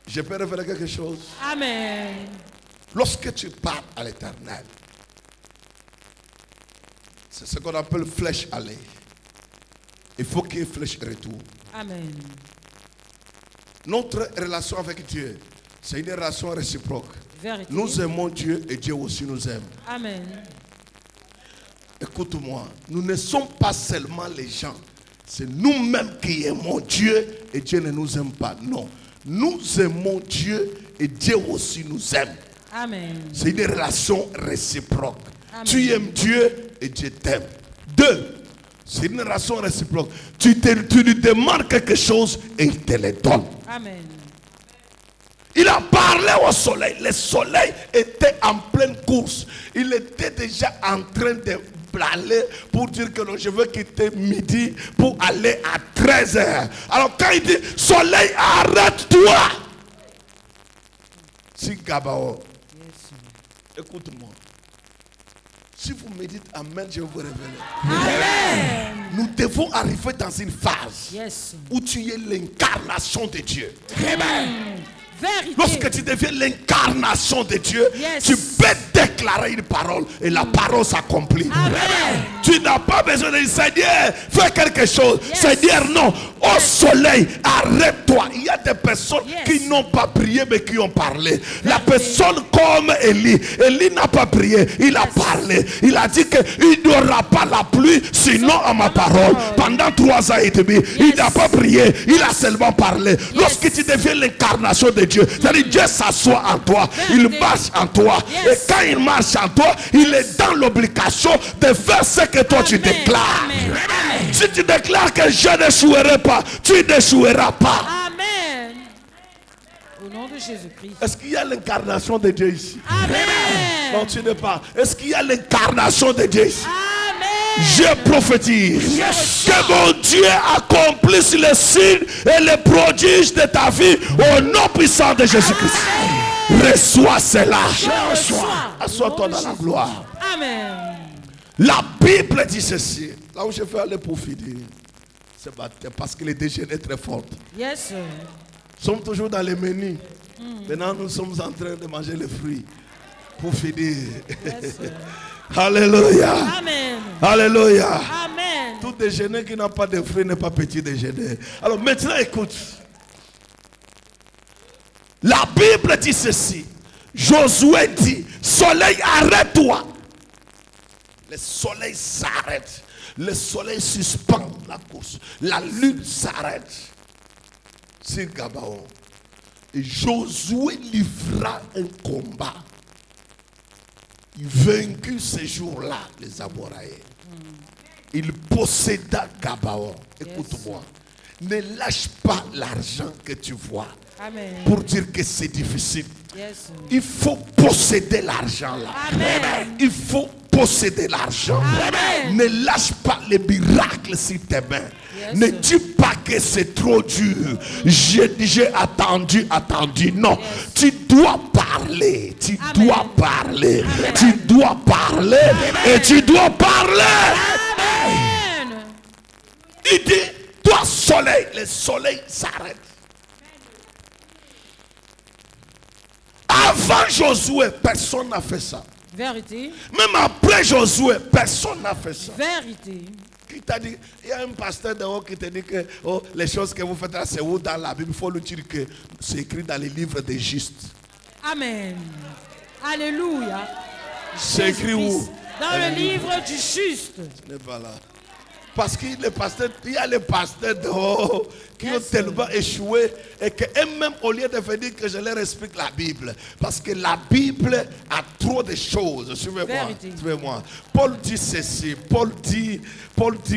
Je peux révéler quelque chose? Amen. Lorsque tu parles à l'Éternel, c'est ce qu'on appelle flèche aller. Il faut qu'il y ait flèche retour. Amen. Notre relation avec Dieu, c'est une relation réciproque. Vérité. Nous aimons Dieu et Dieu aussi nous aime. Amen. Écoute-moi, nous ne sommes pas seulement les gens. C'est nous-mêmes qui aimons Dieu et Dieu ne nous aime pas. Non. Nous aimons Dieu et Dieu aussi nous aime. Amen. C'est une relation réciproque. Amen. Tu aimes Dieu et Dieu t'aime. 2. C'est une relation réciproque. Tu lui demandes quelque chose et il te le donne. Amen. Il a parlé au soleil. Le soleil était en pleine course. Il était déjà en train de aller pour dire que non, je veux quitter midi pour aller à 13h. Alors quand il dit soleil, arrête-toi. Si Gabaon, écoute-moi. Si vous me dites Amen, je vais vous révéler. Amen. Nous devons arriver dans une phase Yes. où tu es l'incarnation de Dieu. Vérité. Lorsque tu deviens l'incarnation de Dieu, Yes. tu peux déclarer une parole et la parole s'accomplit. Amen. Tu n'as pas besoin de dire Seigneur, fais quelque chose. Yes. Seigneur, non. Au soleil, arrête-toi. Il y a des personnes Yes. qui n'ont pas prié mais qui ont parlé. La personne comme Élie. Élie n'a pas prié, il a parlé. Il a dit qu'il n'y aura pas la pluie sinon à ma parole. Pendant 3 ans et demi, il n'a pas prié, il a seulement parlé. Lorsque tu deviens l'incarnation de Dieu, c'est-à-dire Dieu s'assoit en toi, il marche en toi. Et quand il marche en toi, il est dans l'obligation de faire ce que toi tu déclares. Amen. Amen. Si tu déclares que je n'échouerai pas, tu n'échoueras pas. Amen. Au nom de Jésus-Christ. Est-ce qu'il y a l'incarnation de Dieu ici? Amen. Non, tu n'es pas. Est-ce qu'il y a l'incarnation de Dieu ici? Amen. Je prophétise que mon Dieu accomplisse les signes et les prodiges de ta vie au nom puissant de Jésus-Christ. Reçois cela. Assois-toi dans la gloire. Amen. La Bible dit ceci. Là où je vais aller pour finir, c'est parce qu'il est déjeuné très fort. Yes, sir. Nous sommes toujours dans les menus. Maintenant, nous sommes en train de manger les fruits. Pour finir. Yes, sir. Alléluia. Amen. Alléluia. Amen. Tout déjeuner qui n'a pas de fruits n'est pas petit déjeuner. Alors maintenant, écoute. La Bible dit ceci. Josué dit, soleil, arrête-toi. Le soleil s'arrête. Le soleil suspend la course. La lune s'arrête. C'est Gabaon. Et Josué livra un combat. Il vaincut ce jour-là les Amoraïens. Il posséda Gabaon. Écoute-moi. Ne lâche pas l'argent que tu vois. Amen. Pour dire que c'est difficile. Yes. Il faut posséder l'argent là. Amen. Il faut posséder l'argent. Amen. Ne lâche pas les miracles sur tes mains. Yes. Ne dis pas que c'est trop dur. J'ai attendu. Non. Yes. Tu dois parler. Tu Amen. dois parler. Amen. Tu dois parler. Et tu dois parler. Amen. Il dit, toi soleil, le soleil s'arrête. Avant Josué, personne n'a fait ça. Vérité. Même après Josué, personne n'a fait ça. Vérité. Qui t'a dit, il y a un pasteur dehors qui te dit que les choses que vous faites là, c'est où dans la Bible. Il faut lui dire que c'est écrit dans les livres des justes. Amen. Alléluia. C'est écrit où? Dans le livre du juste. Ce n'est pas là. Parce qu'il y a les pasteurs dehors qui ont tellement échoué et qu'eux-mêmes, au lieu de venir que je leur explique la Bible, parce que la Bible a trop de choses. Suivez-moi. Paul dit ceci. Paul dit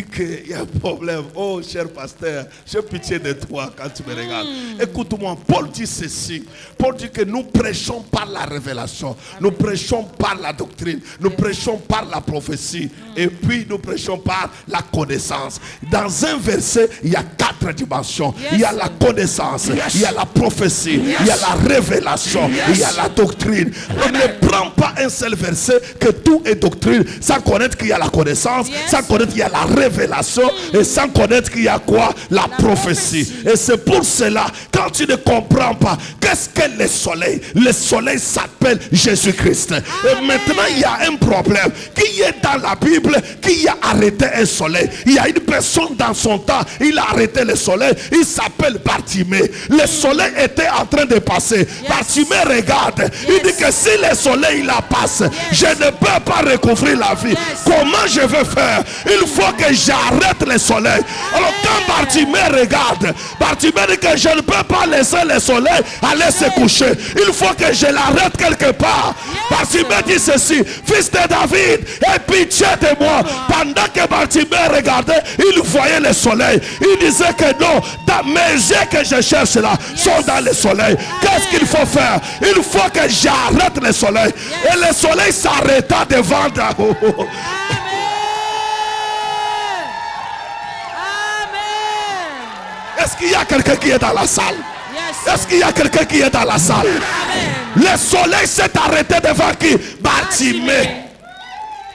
qu'il y a un problème. Oh, cher pasteur, j'ai pitié de toi quand tu me regardes. Écoute-moi, Paul dit ceci. Paul dit que nous prêchons par la révélation. Nous prêchons par la doctrine. Nous prêchons par la prophétie. Et puis nous prêchons par la connaissance. Dans un verset, il y a 4 dimensions. Il y a la connaissance, il y a la prophétie, il y a la révélation, il y a la doctrine. On ne prend pas un seul verset que tout est doctrine sans connaître qu'il y a la connaissance, sans connaître qu'il y a la révélation et sans connaître qu'il y a quoi? La prophétie. Et c'est pour cela, quand tu ne comprends pas, qu'est-ce que le soleil? Le soleil s'appelle Jésus-Christ. Et maintenant, il y a un problème. Qui est dans la Bible qui a arrêté un soleil? Il y a une personne dans son temps, il a arrêté le soleil. Il s'appelle Bartimée. Le soleil était en train de passer. Bartimée regarde. Il dit que si le soleil il la passe, je ne peux pas recouvrir la vie. Comment je vais faire? Il faut que j'arrête le soleil. Alors quand Bartimée regarde, Bartimée dit que je ne peux pas laisser le soleil aller se coucher. Il faut que je l'arrête quelque part. Bartimée dit ceci: fils de David, aie pitié de moi. Pendant que Bartimée regardait, il voyait le soleil. Il disait que non, dans mes yeux que je cherche là sont dans le soleil. Qu'est-ce qu'il faut faire? Il faut que j'arrête le soleil. Et le soleil s'arrêta devant. Amen. Est-ce qu'il y a quelqu'un qui est dans la salle? Yes. Est-ce qu'il y a quelqu'un qui est dans la salle? Amen. Le soleil s'est arrêté devant qui? Bartimée.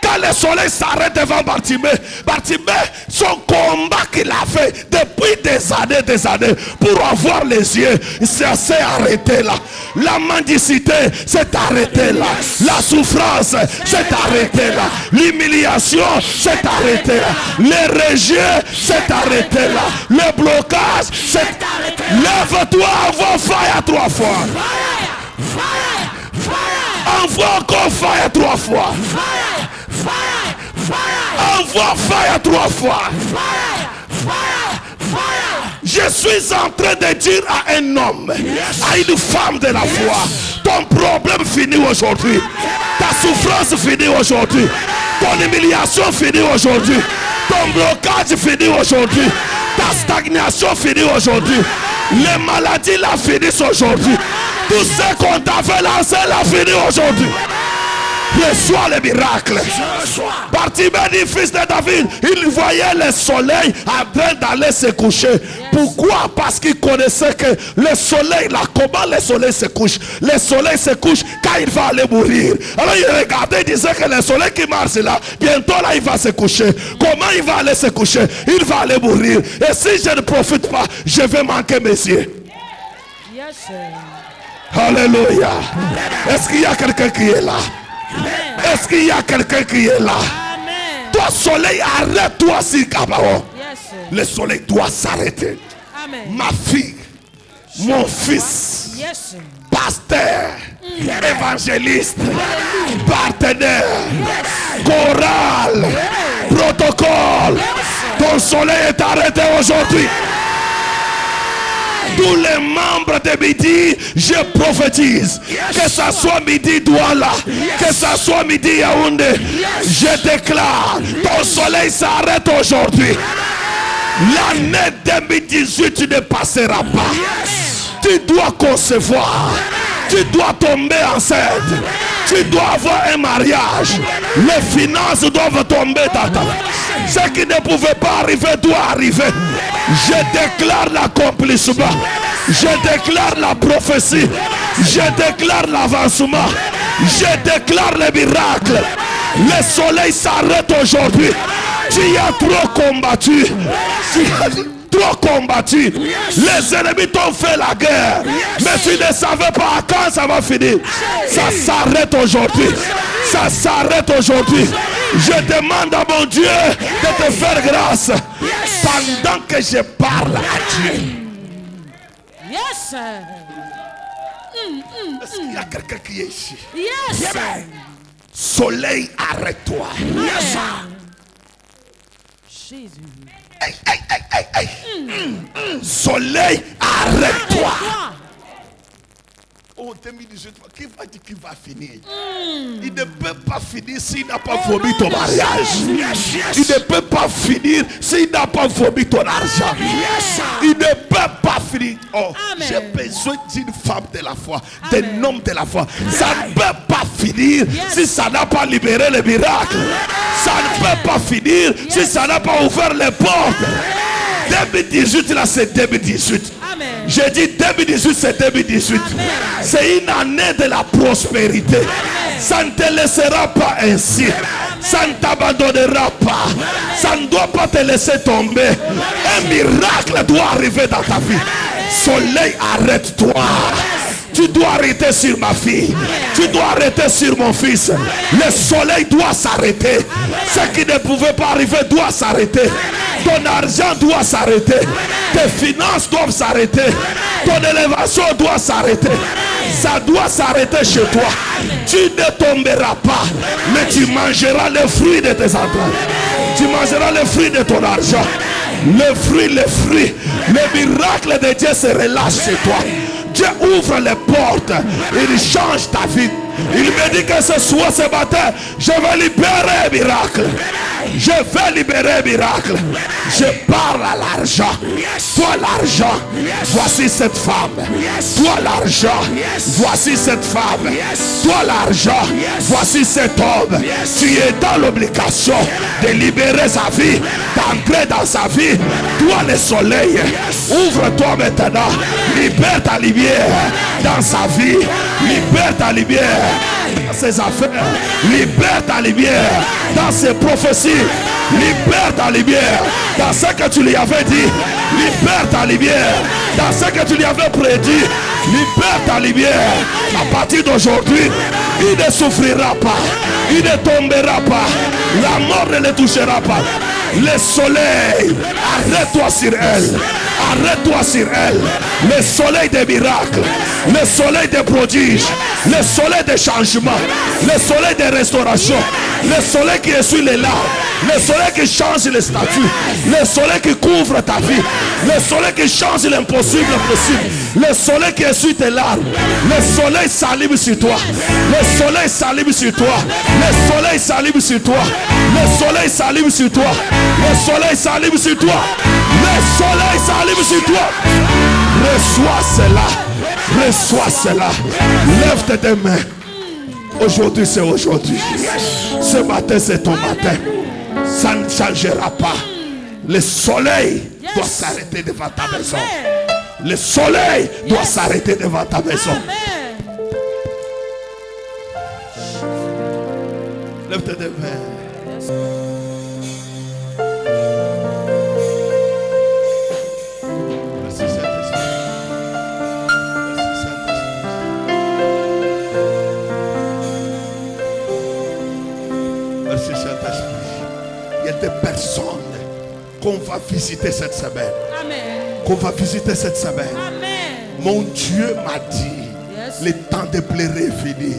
Quand Quand le soleil s'arrête devant Bartimée, son combat qu'il a fait depuis des années pour avoir les yeux, ça s'est arrêté là. La mendicité s'est arrêtée là. La souffrance s'est arrêtée là. L'humiliation s'est arrêtée là. Les rejets s'est arrêté là. Le blocage s'est arrêté. Lève-toi, envoie fire 3 fois. Envoie encore fire 3 fois. Envoie fire 3 fois. Je suis en train de dire à un homme, à une femme de la foi, ton problème finit aujourd'hui. Ta souffrance finit aujourd'hui. Ton humiliation finit aujourd'hui. Ton blocage finit aujourd'hui. Ta stagnation finit aujourd'hui. Les maladies la finissent aujourd'hui. Tout ce qu'on t'avait lancé la finit aujourd'hui. Reçois le miracle. Bartimée dit, fils de David, il voyait le soleil en train d'aller se coucher. Pourquoi? Parce qu'il connaissait que le soleil, là, comment le soleil se couche? Le soleil se couche quand il va aller mourir. Alors il regardait, il disait que le soleil qui marche là, bientôt là il va se coucher. Comment il va aller se coucher? Il va aller mourir. Et si je ne profite pas, je vais manquer mes yeux. Yes, sir. Alléluia. Est-ce qu'il y a quelqu'un qui est là? Est-ce qu'il y a quelqu'un qui est là? Amen. Toi soleil, arrête-toi si Cabaron. Yes, sir. Le soleil doit s'arrêter. Amen. Ma fille, mon fils, Yes, sir. pasteur, évangéliste, partenaire, chorale, protocole. Ton soleil est arrêté aujourd'hui. Tous les membres de midi, je prophétise. Que ça soit midi Douala, que ça soit midi Yaoundé, je déclare, ton soleil s'arrête aujourd'hui. L'année 2018 ne passera pas. Tu dois concevoir. Tu dois tomber enceinte. Tu dois avoir un mariage. Les finances doivent tomber dans ta vie. Ce qui ne pouvait pas arriver doit arriver. Je déclare l'accomplissement. Je déclare la prophétie. Je déclare l'avancement. Je déclare le miracle. Le soleil s'arrête aujourd'hui. Tu as trop combattu. Tu as trop combattu. Les ennemis t'ont fait la guerre. Mais tu ne savais pas quand ça va finir. Ça s'arrête aujourd'hui. Ça s'arrête aujourd'hui. Je demande à mon Dieu de te faire grâce. Pendant que je parle à Dieu. Yes, sir. Est-ce qu'il y a quelqu'un qui est ici? Yes, sir. Soleil, arrête-toi. Yes, sir. Jésus. Hey, hey, hey, hey, hey. Soleil, arrête-toi. Oh, 2018, qui va dire qu'il va finir? Il ne peut pas finir s'il n'a pas vomi ton mariage. Il ne peut pas finir s'il n'a pas vomi ton argent. Il ne peut pas finir. Oh, j'ai besoin d'une femme de la foi, d'un homme de la foi. Ça ne peut pas finir si ça n'a pas libéré le miracle. Ça ne peut pas finir si ça n'a pas ouvert les portes. 2018 là, c'est 2018. Amen. J'ai dit 2018, c'est 2018. C'est une année de la prospérité. Amen. Ça ne te laissera pas ainsi. Amen. Ça ne t'abandonnera pas. Amen. Ça ne doit pas te laisser tomber. Un miracle doit arriver dans ta vie. Amen. Soleil, arrête-toi. Tu dois arrêter sur ma fille. Amen. Tu dois arrêter sur mon fils. Amen. Le soleil doit s'arrêter. Ce qui ne pouvait pas arriver doit s'arrêter. Ton argent doit s'arrêter. Tes finances doivent s'arrêter. Ton élévation doit s'arrêter. Ça doit s'arrêter chez toi. Tu ne tomberas pas, mais tu mangeras les fruits de tes entrailles. Tu mangeras les fruits de ton argent. Les fruits, le miracle de Dieu se relâche chez toi. Dieu ouvre les portes. Il change ta vie. Il me dit que ce soir, ce matin, je vais libérer un miracle. Je vais libérer un miracle. Je parle à l'argent. Toi l'argent, voici cette femme. Toi l'argent, voici cette femme. Toi l'argent, voici cet homme. Tu es dans l'obligation de libérer sa vie, d'entrer dans sa vie. Toi le soleil, ouvre-toi maintenant. Libère ta lumière dans sa vie. Libère ta lumière. ses affaires. Libère ta lumière dans ses prophéties. Libère ta lumière dans ce que tu lui avais dit. Libère ta lumière dans ce que tu lui avais prédit. Libère ta lumière. À partir d'aujourd'hui, il ne souffrira pas. Il ne tombera pas. La mort ne le touchera pas. Le soleil, arrête-toi sur elle. Arrête-toi sur elle. Le soleil des miracles, le soleil des prodiges, le soleil des changements, le soleil des restaurations, le soleil qui essuie les larmes, le soleil qui change les statuts, le soleil qui couvre ta vie, le soleil qui change l'impossible possible, le soleil qui essuie tes larmes, le soleil s'allume sur toi, le soleil s'allume sur toi, le soleil s'allume sur toi, le soleil s'allume sur toi, le soleil s'allume sur toi, le soleil s'allume sur toi. Reçois cela, reçois cela. Lève tes deux mains. Aujourd'hui c'est aujourd'hui. Ce matin c'est ton matin. Ça ne changera pas. Le soleil doit s'arrêter devant ta maison. Le soleil doit s'arrêter devant ta maison. Lève tes deux mains. Il y a des personnes qu'on va visiter cette semaine. Amen. Qu'on va visiter cette semaine. Amen. Mon Dieu m'a dit, le temps de pleurer est fini.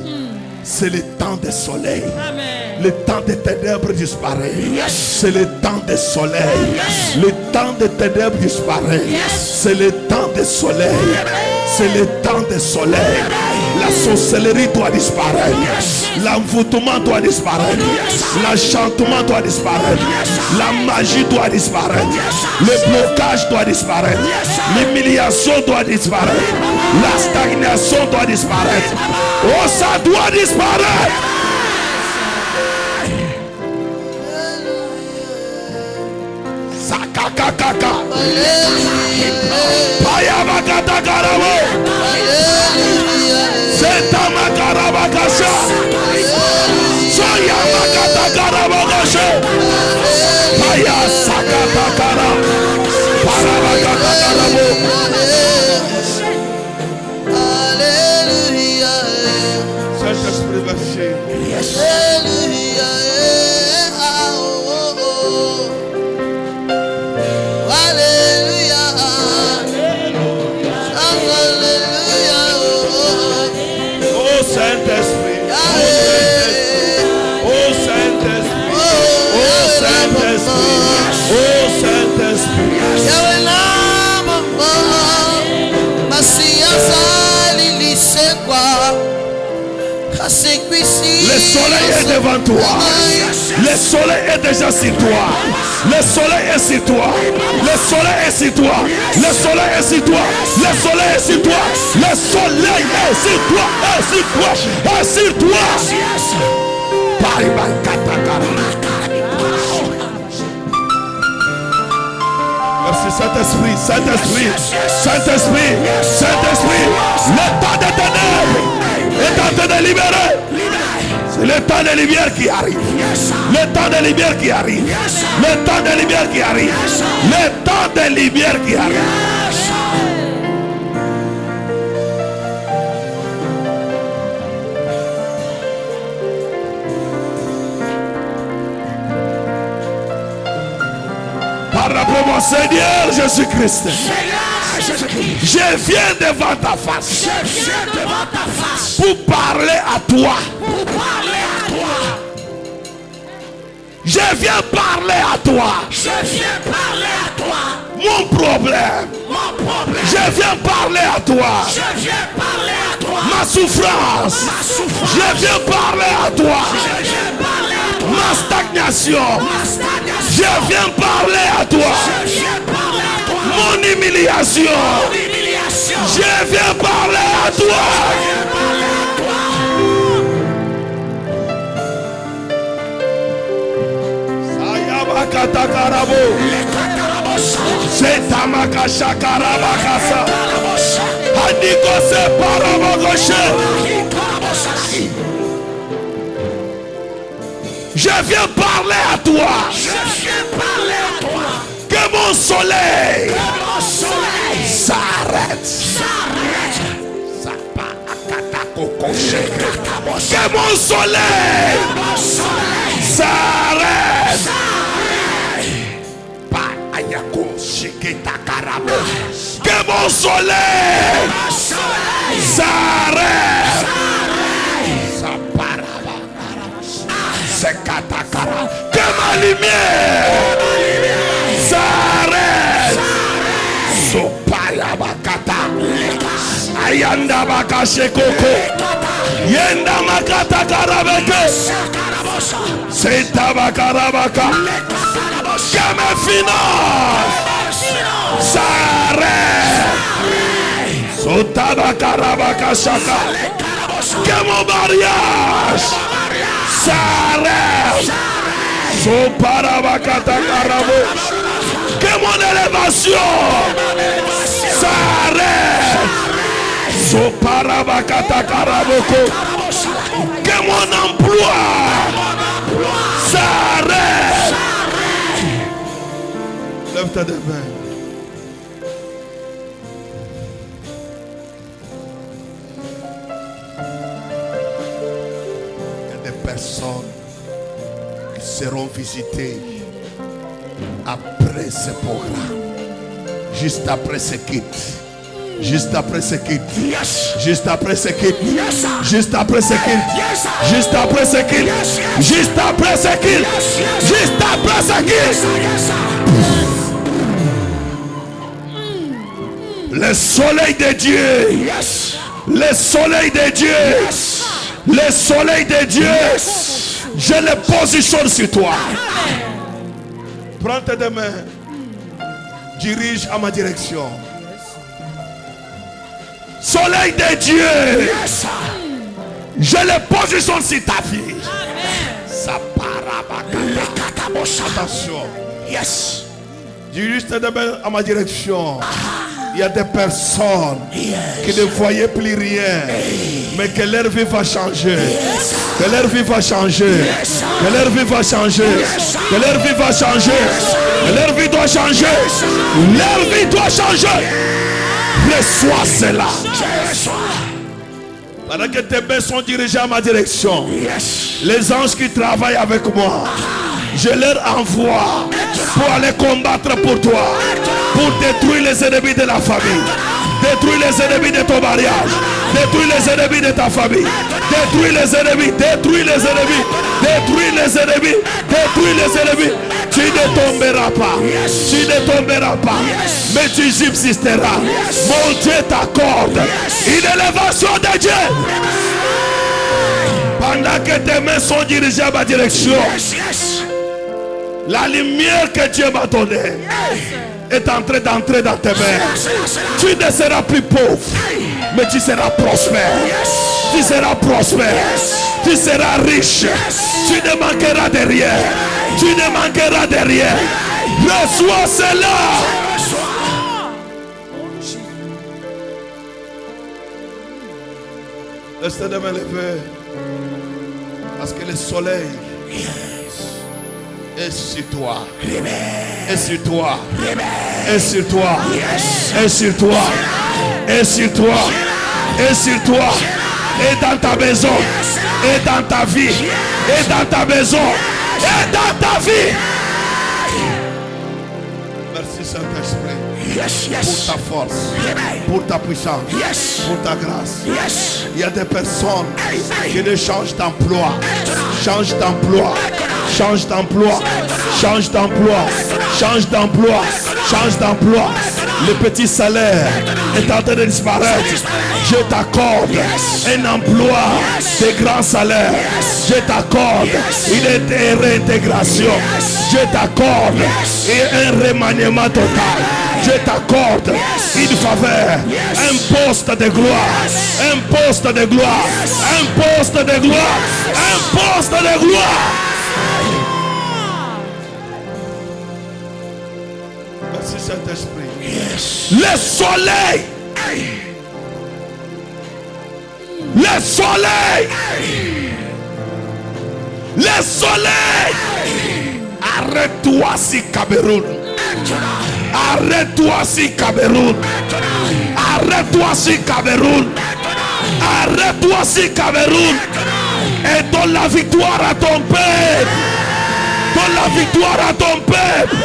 C'est le temps du soleil. Amen. Le temps des ténèbres disparaît. C'est le temps du soleil. Le temps des ténèbres disparaît. C'est le temps du soleil. C'est le temps du soleil. La sorcellerie doit disparaître. L'envoûtement doit disparaître. L'enchantement doit disparaître. La magie doit disparaître. Le blocage doit disparaître. L'humiliation doit disparaître. La stagnation doit disparaître. Oh, ça doit disparaître. Sakakakaka. Payabakatakarabo. Setamakarabakasha. Soyamakatakarabakasha. Paya sakatakara. Parabakatakarabo. Saint-Esprit lâché. Saint-Esprit, oh Saint-Esprit, oh Saint-Esprit, oh Saint-Esprit. Le soleil est devant toi. Le soleil est déjà sur toi. Le soleil est sur toi. Le soleil est sur toi. Le soleil est sur toi. Le soleil est sur toi. Le soleil est sur toi. Est sur toi. Est sur toi. Merci Saint-Esprit, Saint-Esprit, Saint-Esprit, Saint-Esprit. Le temps des ténèbres est en train de libérer. C'est le temps de lumière qui arrive. Le temps de lumière qui arrive. Le temps de lumière qui arrive. Le temps de lumière qui arrive. Par rapport à mon Seigneur Jésus-Christ. Je viens devant ta face. Pour parler à toi. Je viens parler à toi. Mon problème. Je viens parler à toi. Ma souffrance. Je viens parler à toi. Ma stagnation. Je viens parler à toi. Mon humiliation. Je viens parler à toi. Sayabakatakarabo. Setamakashakarabakasa. Handiko separabogoshe. Je viens parler à toi. Que mon soleil s'arrête. Que mon soleil s'arrête. Que mon soleil s'arrête. Que ma lumière s'arrête. Ayanda bakashe koko. Yenda makata karabeke. Seta bakarabaka. Que mes finances s'arrête. Sota bakarabaka shaka. Que mon mariage s'arrête. Soparabakata karabo. Que mon élévation s'arrête. Soparabakata karaboko. Que mon emploi s'arrête. Lève ta main. Il y a des personnes qui seront visitées après ce programme. Juste après ce kit. Juste après ce kit. Juste après ce kit. Juste après ce kit. Juste après ce kit. Juste après ce kit. Juste après ce kit. Le soleil de Dieu. Le soleil de Dieu. Le soleil de Dieu. Je le positionne sur toi. Prends tes deux mains. Dirige à ma direction. Soleil de Dieu. Je le positionne sur ta vie. Attention. Yes. Dirige tes deux mains à ma direction. Il y a des personnes qui ne voyaient plus rien, mais que leur vie va changer. Que leur vie va changer. Que leur vie va changer. Que leur vie va changer. Que leur vie doit changer. Leur vie doit changer. Reçois cela. Pendant que tes mains sont dirigées à ma direction, les anges qui travaillent avec moi, je leur envoie pour aller combattre pour toi, pour détruire les ennemis de la famille, détruire les ennemis de ton mariage, détruire les ennemis de ta famille, détruire les ennemis, détruire les ennemis, détruire les ennemis, détruire les ennemis. Tu ne tomberas pas, tu ne tomberas pas, mais tu subsisteras. Mon Dieu t'accorde une élévation de Dieu. Pendant que tes mains sont dirigées à ma direction, la lumière que Dieu m'a donnée est en train d'entrer dans tes mains. Tu ne seras plus pauvre, mais tu seras prospère. Tu seras prospère. Tu seras riche. Tu ne manqueras de rien. Tu ne manqueras de rien. Reçois cela. Laisse-toi de me lever. Parce que le soleil est sur toi. Et sur toi. Et sur toi. Et sur toi. Et sur toi. Et sur toi. Et dans ta maison. Et dans ta vie. Et dans ta maison. Et dans ta vie. Merci Saint-Esprit. Pour ta force, pour ta puissance, pour ta grâce. Il y a des personnes qui ne changent d'emploi. Change d'emploi. Change d'emploi. Change d'emploi. Change d'emploi. Change d'emploi. Le petit salaire est en train de disparaître. Je t'accorde un emploi de grand salaire. Je t'accorde une réintégration. Je t'accorde un remaniement total. Je t'accorde une faveur, un poste de gloire, un poste de gloire, un poste de gloire, un poste de gloire. Merci Saint-Esprit. Le soleil, le soleil, Le soleil, arrête-toi si Cameroun. Arrête-toi si Cameroun. Arrête-toi si Cameroun. Arrête-toi si Cameroun. Et donne la victoire à ton peuple. Donne la victoire à ton peuple.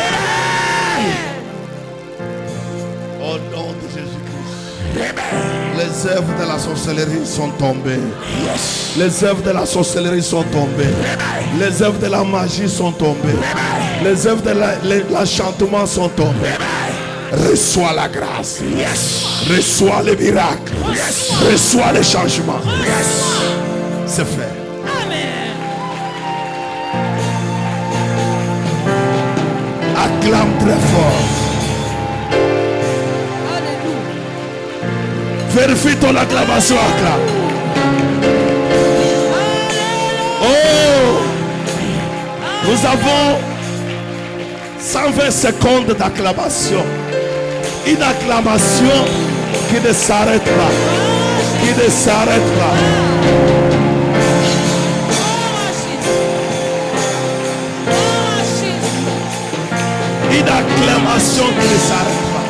Au nom de Jésus-Christ. Les œuvres de la sorcellerie sont tombées. Les œuvres de la sorcellerie sont tombées. Les œuvres de la magie sont tombées. Les œuvres de l'enchantement sont tombées. Reçois la grâce. Reçois les miracles. Reçois les changements. C'est fait. Acclame très fort. Vérifie ton acclamation, acclame. Oh, nous avons 120 secondes d'acclamation. Une acclamation qui ne s'arrête pas. Qui ne s'arrête pas. Une acclamation qui ne s'arrête pas.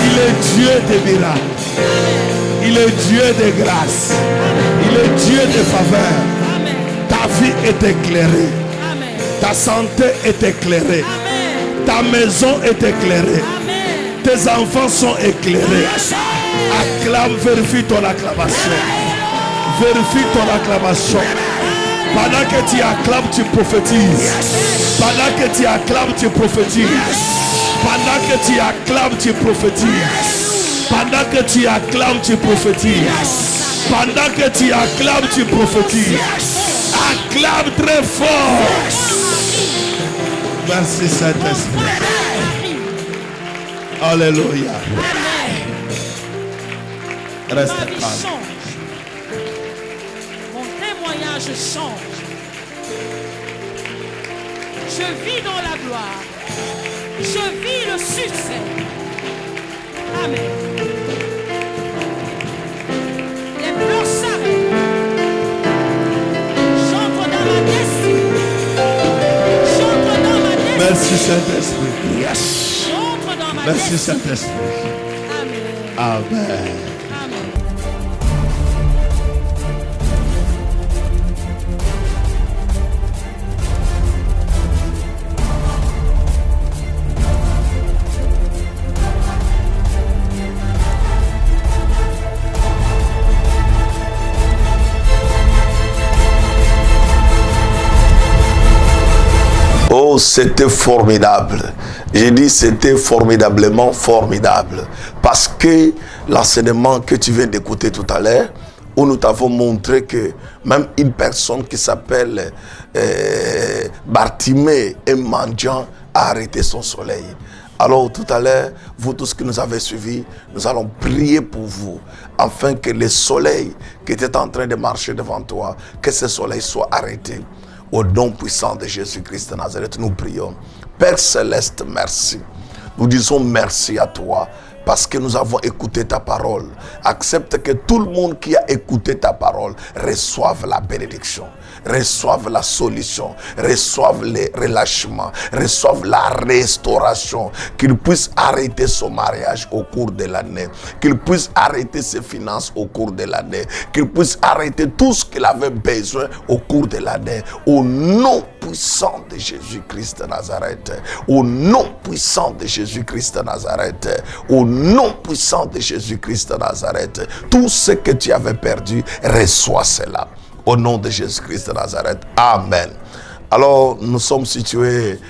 Il est Dieu des miracles. Il est Dieu de grâce. Il est Dieu de faveur. Ta vie est éclairée. Ta santé est éclairée. Ta maison est éclairée. Tes enfants sont éclairés. Acclame, vérifie ton acclamation. Vérifie ton acclamation. Pendant que tu acclames, tu prophétises. Pendant que tu acclames, tu prophétises. Pendant que tu acclames, tu prophétises. Pendant que tu acclames, tu prophétises. Pendant que tu acclames, tu prophétises. Acclame très fort. Merci Saint-Esprit. Alléluia. Reste Ma vie calme. change. Mon témoignage change. Je vis dans la gloire. Je vis le succès. Amen. Les pleurs s'arrêtent. J'entre dans ma destinée. J'entre dans ma destinée. Merci Saint-Esprit. Yes. J'entre dans ma Merci destinée. Saint-Esprit. Amen. Amen. Amen. Oh, c'était formidable. J'ai dit c'était formidablement formidable. Parce que l'enseignement que tu viens d'écouter tout à l'heure, où nous t'avons montré que même une personne qui s'appelle Bartimée, un mendiant, a arrêté son soleil. Alors tout à l'heure, vous tous qui nous avez suivis, nous allons prier pour vous, afin que le soleil qui était en train de marcher devant toi, que ce soleil soit arrêté. Au nom puissant de Jésus-Christ de Nazareth, nous prions. Père Céleste, merci. Nous disons merci à toi parce que nous avons écouté ta parole. Accepte que tout le monde qui a écouté ta parole reçoive la bénédiction, reçoive la solution, reçoive le relâchement, reçoive la restauration, qu'il puisse arrêter son mariage au cours de l'année, qu'il puisse arrêter ses finances au cours de l'année, qu'il puisse arrêter tout ce qu'il avait besoin au cours de l'année. Au nom puissant de Jésus-Christ de Nazareth, au nom puissant de Jésus-Christ de Nazareth, au nom puissant de Jésus-Christ de Nazareth, tout ce que tu avais perdu, reçois cela. Au nom de Jésus-Christ de Nazareth. Amen. Alors, nous sommes situés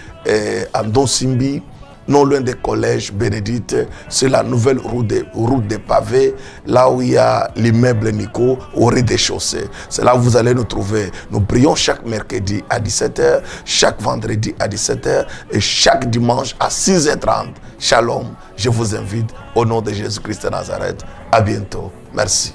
à Donsimbi, non loin des collèges Bénédicte. C'est la nouvelle route des pavés, là où il y a l'immeuble Nico, au rez-de-chaussée. C'est là où vous allez nous trouver. Nous prions chaque mercredi à 17h, chaque vendredi à 17h et chaque dimanche à 6h30. Shalom, je vous invite au nom de Jésus-Christ de Nazareth. À bientôt. Merci.